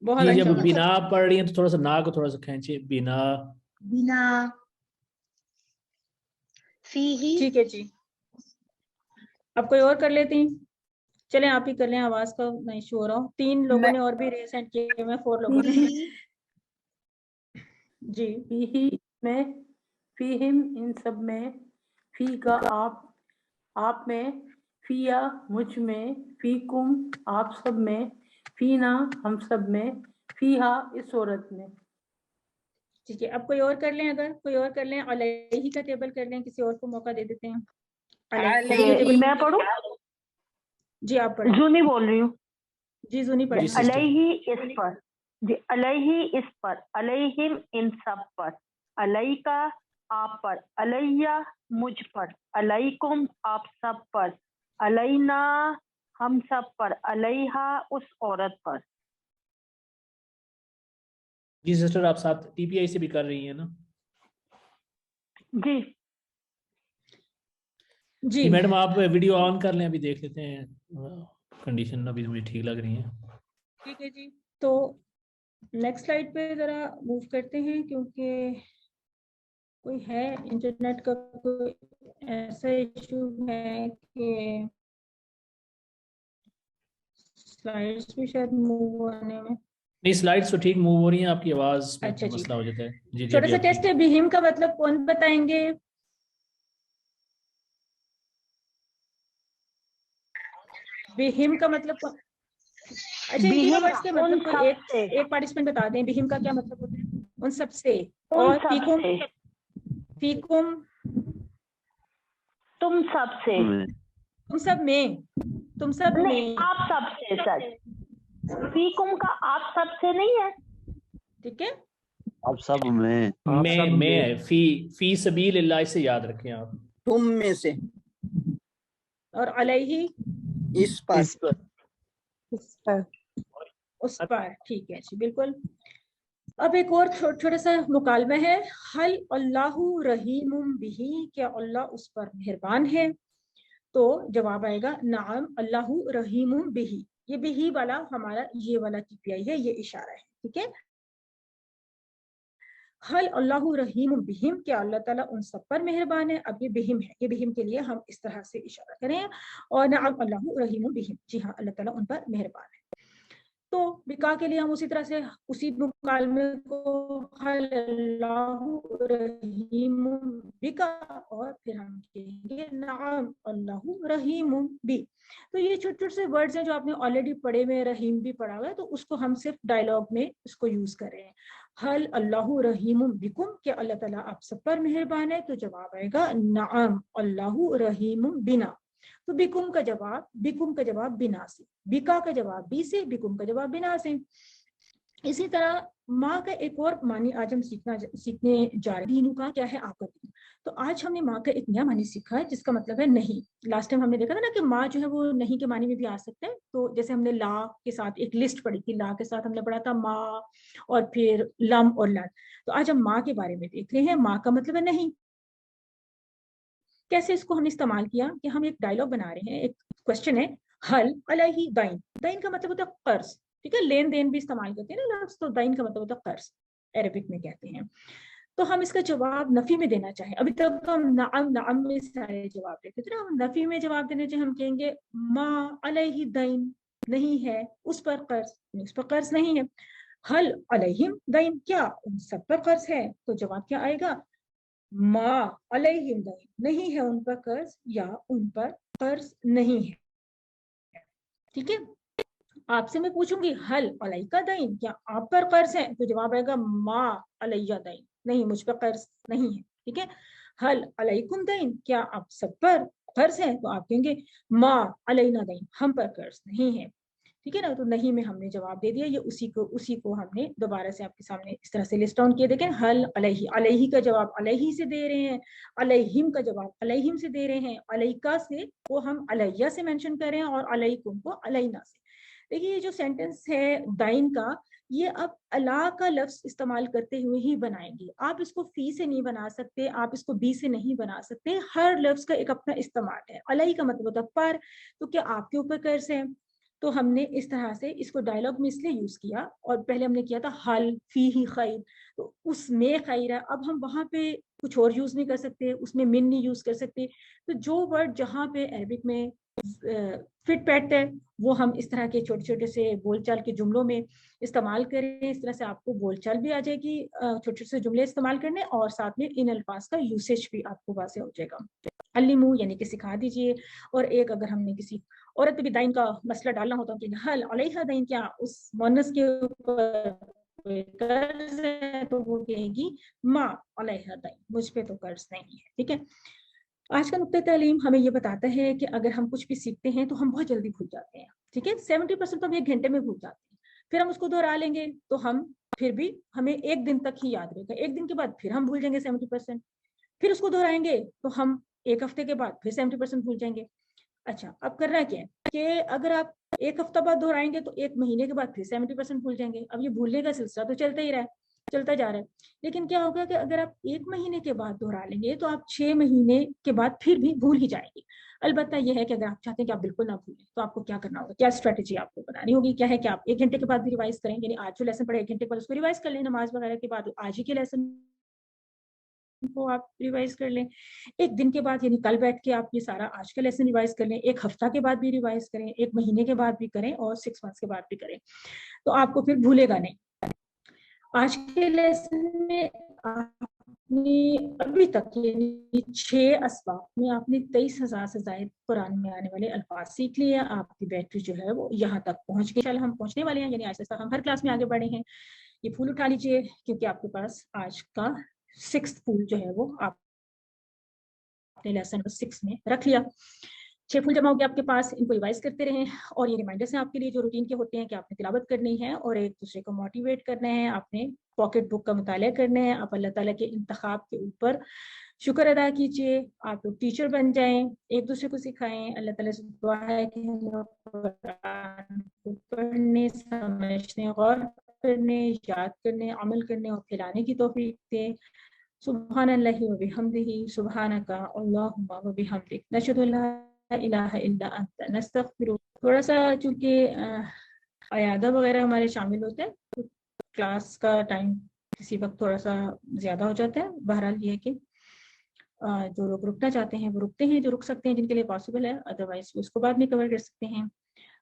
بہت یہ جب اچھا. بنا پڑھ رہی ہیں تو تھوڑا سا نا کو تھوڑا سا کھینچے, بنا. बिना फी ही. ٹھیک ہے جی, اب کوئی اور کر لیتی ہیں؟ چلیں آپ ہی کر لیں, آواز کا میں ایشو ہو رہا ہوں. 3 لوگوں نے اور بھی ریسنٹ کیے میں 4 لوگوں نے. جی فی میں, فیہم ان سب میں, فی کا آپ میں, فیا مجھ میں, فیکم آپ سب میں, فینا ہم سب میں, فیہا اس عورت میں. ٹھیک ہے, اب کوئی اور کر لیں, اگر کوئی اور کر لیں, علیہ کا ٹیبل کر لیں, کسی اور کو موقع دے دیتے ہیں. علیہ میں پڑھوں؟ جی آپ پڑھیں. زونی بول رہی ہوں. جی زونی پڑھیں. علیہ اس پر, جی علیہ اس پر, علیہم ان سب پر, علیہ کا आप पर, अलैया मुझ पर, अलैकुम आप सब पर, अलैना हम सब पर, अलैहा उस औरत पर। जी सिस्टर, आप साथ टीपीआई से भी कर रही हैं ना? जी जी मैडम आप वीडियो ऑन कर लें, अभी देख लेते हैं, कंडीशन अभी मुझे ठीक लग रही है। ठीक है जी, तो नेक्स्ट स्लाइड पे जरा मूव करते हैं, क्योंकि कोई है इंटरनेट का कोई ऐसा इशू है कि स्लाइड्स भी शायद मूव होने में। नहीं, स्लाइड्स तो ठीक मूव हो रही हैं, आपकी आवाज में अच्छा जी, मसला हो जाता है। जी जी, छोटा अभी सा आप टेस्ट ठीक। है, बिहिम का मतलब कौन बताएंगे? बिहिम का मतलब अच्छा, इन तीनों बिहिम वर्ड्स के उन मतलब कोई सब एक से, एक पार्टिसिपेंट बता दें बिहिम का क्या मतलब होता है? उन सब से। उन और सब फीकुम, से, फीकुम तुम सब से, तुम सब में, तुम सब नहीं में, आप सब से सर, फीकुम का आप सब से नहीं है। ठीक है। आप सब में, मैं फी सबीलिल्लाह से याद रखें आप। तुम में से, और अलैहि इस पर, इस पर, उस पर, ठीक है जी, बिल्कुल। अब एक और छोटा सा मुकालमा है, हल अल्लाहु रहीमुम बिही, क्या अल्लाह उस पर मेहरबान है? तो जवाब आएगा नाम अल्लाहु रहीमुम बिही। ये बिही वाला हमारा ये वाला टीपीआई है, ये इशारा है, ठीक है। हल अल्लाहु रहीमुम बिहिम, क्या अल्लाह ताला उन सब पर मेहरबान है? अब ये बिहिम है, ये बिहिम के लिए हम इस तरह से इशारा करें, और नाम अल्लाहु रहीमुम बिहिम, जी हाँ अल्लाह ताला उन पर मेहरबान है। तो बिका के लिए हम उसी तरह से उसी मुकालमे को हल अल्लाहु रहीमुम बिका, और फिर हम कहेंगे नाम अल्लाहु रहीमुम बी। तो ये छोटे छोटे से वर्ड्स हैं जो आपने ऑलरेडी पढ़े हुए, रहीम भी पढ़ा हुआ है, तो उसको हम सिर्फ डायलॉग में इसको यूज कर रहे हैं। हल अल्लाहु रहीमुम बिकुम, क्या अल्लाह ताला आप सब पर मेहरबान है? तो जवाब आएगा नाम अल्लाहु रहीमुम बिना। तो बिकुम का जवाब बिना से, बिका का जवाब बी से, बिकुम का जवाब बिना से। इसी तरह माँ का एक और मानी आज हम सीखने जा रहे हैं। दीनू का क्या है? आपका दीन। तो आज हमने माँ का एक नया मानी सीखा है जिसका मतलब है नहीं। लास्ट टाइम हमने देखा था ना कि माँ जो है वो नहीं के मानी में भी आ सकते हैं। तो जैसे हमने ला के साथ एक लिस्ट पढ़ी थी, ला के साथ हमने पढ़ा था माँ और फिर लम और लन। तो आज हम माँ के बारे में देख रहे हैं। माँ का मतलब है नहीं। कैसे इसको हमने इस्तेमाल किया कि हम एक डायलॉग बना रहे हैं, एक क्वेश्चन है, हल अलैहि दाइन। दाइन का मतलब होता है कर्ज, ठीक है, लेन देन भी इस्तेमाल करते हैं ना लफ्ज, तो दाइन का मतलब होता है कर्ज, अरबिक में कहते हैं। तो हम इसका जवाब नफी में देना चाहें, अभी तक तो हम नाम में सारे जवाब देते थे ना, हम नफी में जवाब देना चाहें, हम कहेंगे मा अलैहि दाइन, नहीं है उस पर कर्ज, उस पर कर्ज नहीं है। हल अलैहिम दाइन, क्या उन सब पर कर्ज है? तो जवाब क्या आएगा? मा अलैहिम दाइन, नहीं है उन पर कर्ज या उन पर कर्ज नहीं है, ठीक है। आपसे मैं पूछूंगी हल अलैका दाइन, क्या आप पर कर्ज है? तो जवाब आएगा मा अलैया दाइन, नहीं मुझ पर कर्ज नहीं है, ठीक है। हल अलैकुम दाइन, क्या आप सब पर कर्ज है? तो आप कहेंगे मा अलैना दाइन, हम पर कर्ज नहीं है, ठीक है ना। तो नहीं में हमने जवाब दे दिया। ये उसी को हमने दोबारा से आपके सामने इस तरह से लिस्ट डाउन किया। देखें, हल अलैहि, अलैहि का जवाब अलैहि से दे रहे हैं, अलैहिम का जवाब अलैहिम से दे रहे हैं, अलैका से वो हम अलैया से मेंशन कर रहे हैं, और अलैकुम को अलैना से। देखिए ये जो सेंटेंस है दाइन का, ये अब अला का लफ्ज इस्तेमाल करते हुए ही बनाएंगे। आप इसको फी से नहीं बना सकते, आप इसको बी से नहीं बना सकते। हर लफ्ज का एक अपना इस्तेमाल है। अलई का मतलब होता है पर, तो क्या आपके ऊपर कर्ज है? तो हमने इस तरह से इसको डायलॉग में इसलिए यूज किया, और पहले हमने किया था हल फी ही खैर, तो उसमें खैर है। अब हम वहां पे कुछ और यूज नहीं कर सकते, उसमें मिन नहीं यूज कर सकते। तो जो वर्ड जहाँ पे अरबिक में फिट बैठता है वो हम इस तरह के छोटे छोटे से बोलचाल के जुमलों में इस्तेमाल करें। इस तरह से आपको बोलचाल भी आ जाएगी छोटे छोटे से जुमले इस्तेमाल करने, और साथ में इन अल्फाज का यूसेज भी आपको वाज़ेह हो जाएगा। अल्लिमू यानी कि सिखा दीजिए। और एक अगर हमने किसी औरत भी दाइन का मसला डालना होता है, हल अलैहा दाइन, क्या उस मुअन्नस के ऊपर कर्ज है? तो वो कहेगी मा अलैहा दाइन, मुझ पे तो कर्ज नहीं है, ठीक है। आज का नुक्ता तालीम हमें ये बताता है कि अगर हम कुछ भी सीखते हैं तो हम बहुत जल्दी भूल जाते हैं, ठीक है। 70% तो हम 1 घंटे में भूल जाते हैं, फिर हम उसको दोहरा लेंगे तो हम फिर भी हमें 1 दिन तक ही याद रहेगा, 1 दिन के बाद फिर हम भूल जाएंगे 70%। फिर उसको दोहराएंगे तो हम एक हफ्ते के बाद फिर 70% भूल जाएंगे। अच्छा, अब करना क्या है कि अगर आप एक हफ्ता बाद दोहराएंगे तो एक महीने के बाद फिर 70% भूल जाएंगे। अब ये भूलने का सिलसिला तो चलता ही रहा है, चलता जा रहा है। लेकिन क्या होगा कि अगर आप एक महीने के बाद दोहरा लेंगे तो आप 6 महीने के बाद फिर भी भूल ही जाएंगे। अलबत्ता यह है कि अगर आप चाहते हैं कि आप बिल्कुल ना भूलें तो आपको क्या करना होगा, क्या स्ट्रेटेजी आपको बनानी होगी, क्या है कि आप 1 घंटे के बाद भी रिवाइज करें, यानी आज जो लेसन पढ़े 1 घंटे के बाद उसको रिवाइज कर लें, नमाज वगैरह के बाद आज ही के लेसन को आप रिवाइज कर लें। 1 दिन के बाद यानी कल बैठ के आप ये सारा आज का लेसन रिवाइज कर लें, 1 हफ्ता के बाद भी रिवाइज करें, 1 महीने के बाद भी करें और 6 मंथ्स के बाद भी करें, तो आपको फिर भूलेगा नहीं। आज के लेसन में आपने अभी तक यानी 6 असबाब में आपने 23,000 से ज्यादा कुरान में आने वाले अल्फाज सीख लिए। आपकी बैटरी जो है वो यहाँ तक पहुंच गई, इंशाल्लाह हम पहुंचने वाले हैं, यानी आज से हम हर क्लास में आगे बढ़े हैं। ये फूल उठा लीजिए क्योंकि आपके पास आज का 6th फूल जो है वो आपने लेसन 6 में रख लिया। 6 फूल जमा हो गया आपके पास, इनको रिवाइज करते रहें और ये रिमाइंडर्स हैं आपके लिए जो रूटीन के होते हैं कि आपने तिलावत करनी है और एक दूसरे को मोटिवेट करना है, आपने पॉकेट बुक का मुताला करना है, आप अल्लाह ताला के इंतखाब के ऊपर शुक्र अदा कीजिए, आप लोग टीचर बन जाएं, एक दूसरे को सिखाएं। अल्लाह ताला से दुआ है कि हम लोग कुरान को पढ़ने, समझने, गौर करने, याद करने, अमल करने और फैलाने की तौफीक दे। सुब्हानल्लाहि व बिहम्दिही, सुब्हानका अल्लाहुम्मा व बिहम्दिक, नशहदु अल्ला इलाहा इल्ला अंता, नस्तगफिरुक। थोड़ा सा चूंकि अयादा वगैरह हमारे शामिल होते हैं तो क्लास का टाइम किसी वक्त थोड़ा सा ज्यादा हो जाता है। बहरहाल ये है कि जो लोग रुकना चाहते हैं वो रुकते हैं, जो रुक सकते हैं जिनके लिए पॉसिबल है, अदरवाइज उसको बाद में कवर कर सकते हैं।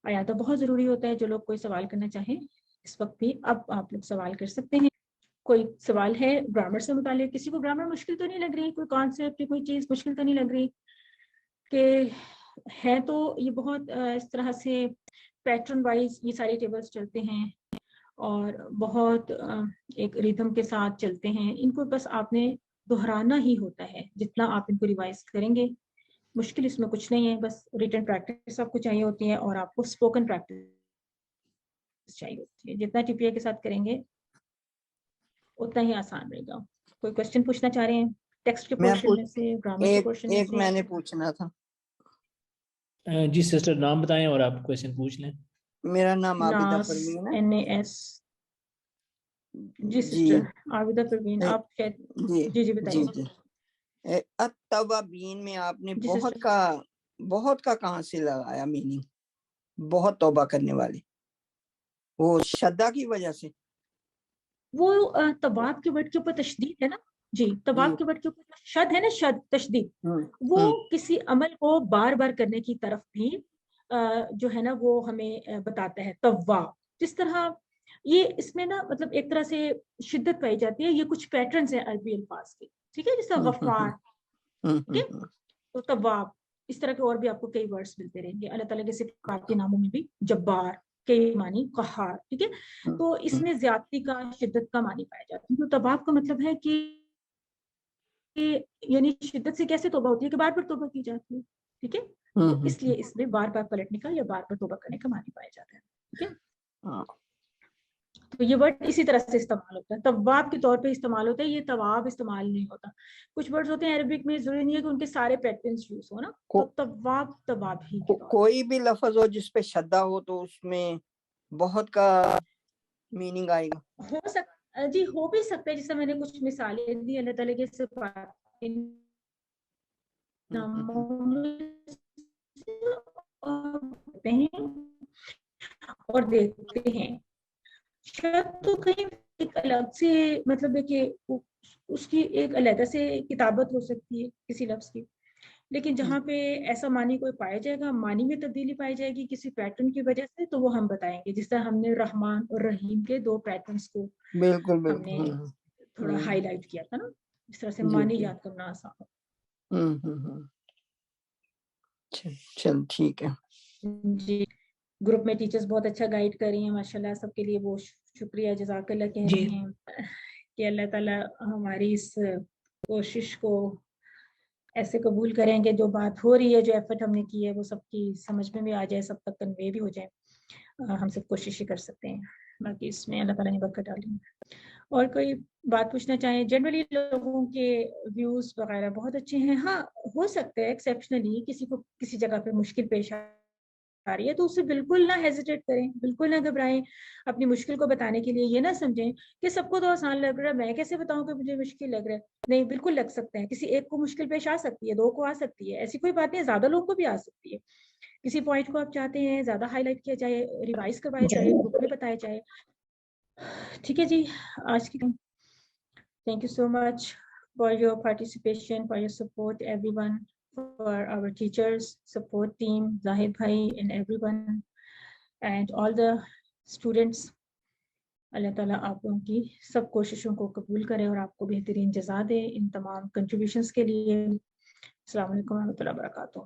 अयादा बहुत जरूरी होता है। जो लोग कोई सवाल करना चाहें इस वक्त भी अब आप लोग सवाल कर सकते हैं। कोई सवाल है ग्रामर से मुतालिक, किसी को ग्रामर मुश्किल तो नहीं लग रही, कोई कॉन्सेप्ट कोई चीज मुश्किल तो नहीं लग रही कि है, तो ये बहुत इस तरह से पैटर्न वाइज ये सारे टेबल्स चलते हैं और बहुत एक रिदम के साथ चलते हैं। इनको बस आपने दोहराना ही होता है, जितना आप इनको रिवाइज करेंगे। मुश्किल इसमें कुछ नहीं है, बस रिटन प्रैक्टिस आपको चाहिए होती है और आपको स्पोकन प्रैक्टिस चाहिए होती है। जितना टीपीए के साथ करेंगे उतना ही आसान रहेगा। कोई क्वेश्चन पूछना चाह रहे हैं टेक्स्ट के पोर्शन में से, ग्रामर के पोर्शन में से? मैंने पूछना था। जी सिस्टर, नाम बताएं और आप क्वेश्चन पूछ लें। मेरा नाम आबिदा परवीन है। NAS। जी सिस्टर आबिदा परवीन, आप जी बताइए। अत्तवाबीन में आपने बहुत का कहाँ से लगाया मीनिंग, बहुत तौबा करने वाले, वो शद्दा की वजह से? वो तवाब के वर्ड के ऊपर तशदीद है ना जी, तवाब के वर्ड के ऊपर शद है ना, शद तशदीद, वो किसी अमल को बार बार करने की तरफ भी जो है ना वो हमें बताता है तवाब। जिस तरह ये इसमें ना मतलब एक तरह से शिद्दत पाई जाती है। ये कुछ पैटर्न्स हैं अरबी अल्फाज के, ठीक है, जैसे गफ्फार, ठीक है, तो तवाब, इस तरह के और भी आपको कई वर्ड्स मिलते रहेंगे। अल्लाह ताला के सिफात के नामों में भी जब्बार के मानी कहार, ठीक है, तो इसमें ज्यादती का, शिद्दत का मानी पाया जाता है। तो तवाब का मतलब है कि यानी शिद्दत से कैसे तौबा होती है कि बार बार तौबा की जाती है, ठीक है, तो इसलिए इसमें बार बार पलटने का या बार बार तौबा करने का मानी पाया जाता है, ठीक है। तो ये वर्ड इसी तरह से इस्तेमाल होता है, तवाब के तौर पे इस्तेमाल होता है, ये तवाब इस्तेमाल नहीं होता। कुछ वर्ड्स होते हैं अरबिक में, जरूरी नहीं है कि उनके सारे पैटर्न्स यूज हो ना, तो तवाब ही कोई भी लफ्ज हो जिस पे शद्दा हो तो उसमें बहुत का मीनिंग आएगा। जी हो भी सकता है, जैसे मैंने कुछ मिसालें दी अल्लाह ताला के सिफात और देखते हैं। शायद तो कहीं एक अलग से मतलब है कि उसकी एक अलग से किताबत हो सकती है किसी लफ्ज की, लेकिन जहाँ पे ऐसा मानी कोई पाया जाएगा, मानी में तब्दीली पाई जाएगी किसी पैटर्न की वजह से, तो वो हम बताएंगे। जिस तरह हमने रहमान और रहीम के 2 पैटर्न्स को हमने थोड़ा हाईलाइट किया था ना, इस तरह से मानी याद करना आसान हो। चल ठीक है जी। ग्रुप में टीचर्स बहुत अच्छा गाइड कर रही हैं माशाल्लाह, सबके लिए वो शुक्रिया जज़ाकल्लाह कह रही हैं कि अल्लाह ताला हमारी इस कोशिश को ऐसे कबूल करेंगे, जो बात हो रही है, जो एफर्ट हमने की है वो सबकी समझ में भी आ जाए, सब तक कन्वे भी हो जाए। हम सब कोशिश ही कर सकते हैं, बाकी इसमें अल्लाह ताला ने बरकत डाली। اور کوئی بات پوچھنا چاہیں؟ جنرلی لوگوں کے ویوز وغیرہ بہت اچھے ہیں. ہاں ہو سکتا ہے ایکسیپشنلی کسی کو کسی جگہ پہ مشکل پیش آ رہی ہے تو اسے بالکل نہ ہیزیٹیٹ کریں, بالکل نہ گھبرائیں. اپنی مشکل کو بتانے کے لیے یہ نہ سمجھیں کہ سب کو تو آسان لگ رہا ہے, میں کیسے بتاؤں کہ مجھے مشکل لگ رہا ہے. نہیں, بالکل لگ سکتا ہے. کسی ایک کو مشکل پیش آ سکتی ہے, 2 کو آ سکتی ہے, ایسی کوئی بات نہیں, زیادہ لوگ کو بھی آ سکتی ہے. کسی پوائنٹ کو آپ چاہتے ہیں زیادہ ہائی لائٹ کیا جائے, ریوائز کروایا جائے, گروپ میں بتایا جائے. ٹھیک ہے جی, آج کی thank you so much for your participation, for your support every one, for our teachers, support team, Zahid bhai and everyone and all the students. اللہ تعالیٰ آپ لوگوں کی سب کوششوں کو قبول کرے اور آپ کو بہترین جزا دے ان تمام کنٹریبیوشنز کے لیے. السلام علیکم و رحمۃ اللہ وبرکاتہ.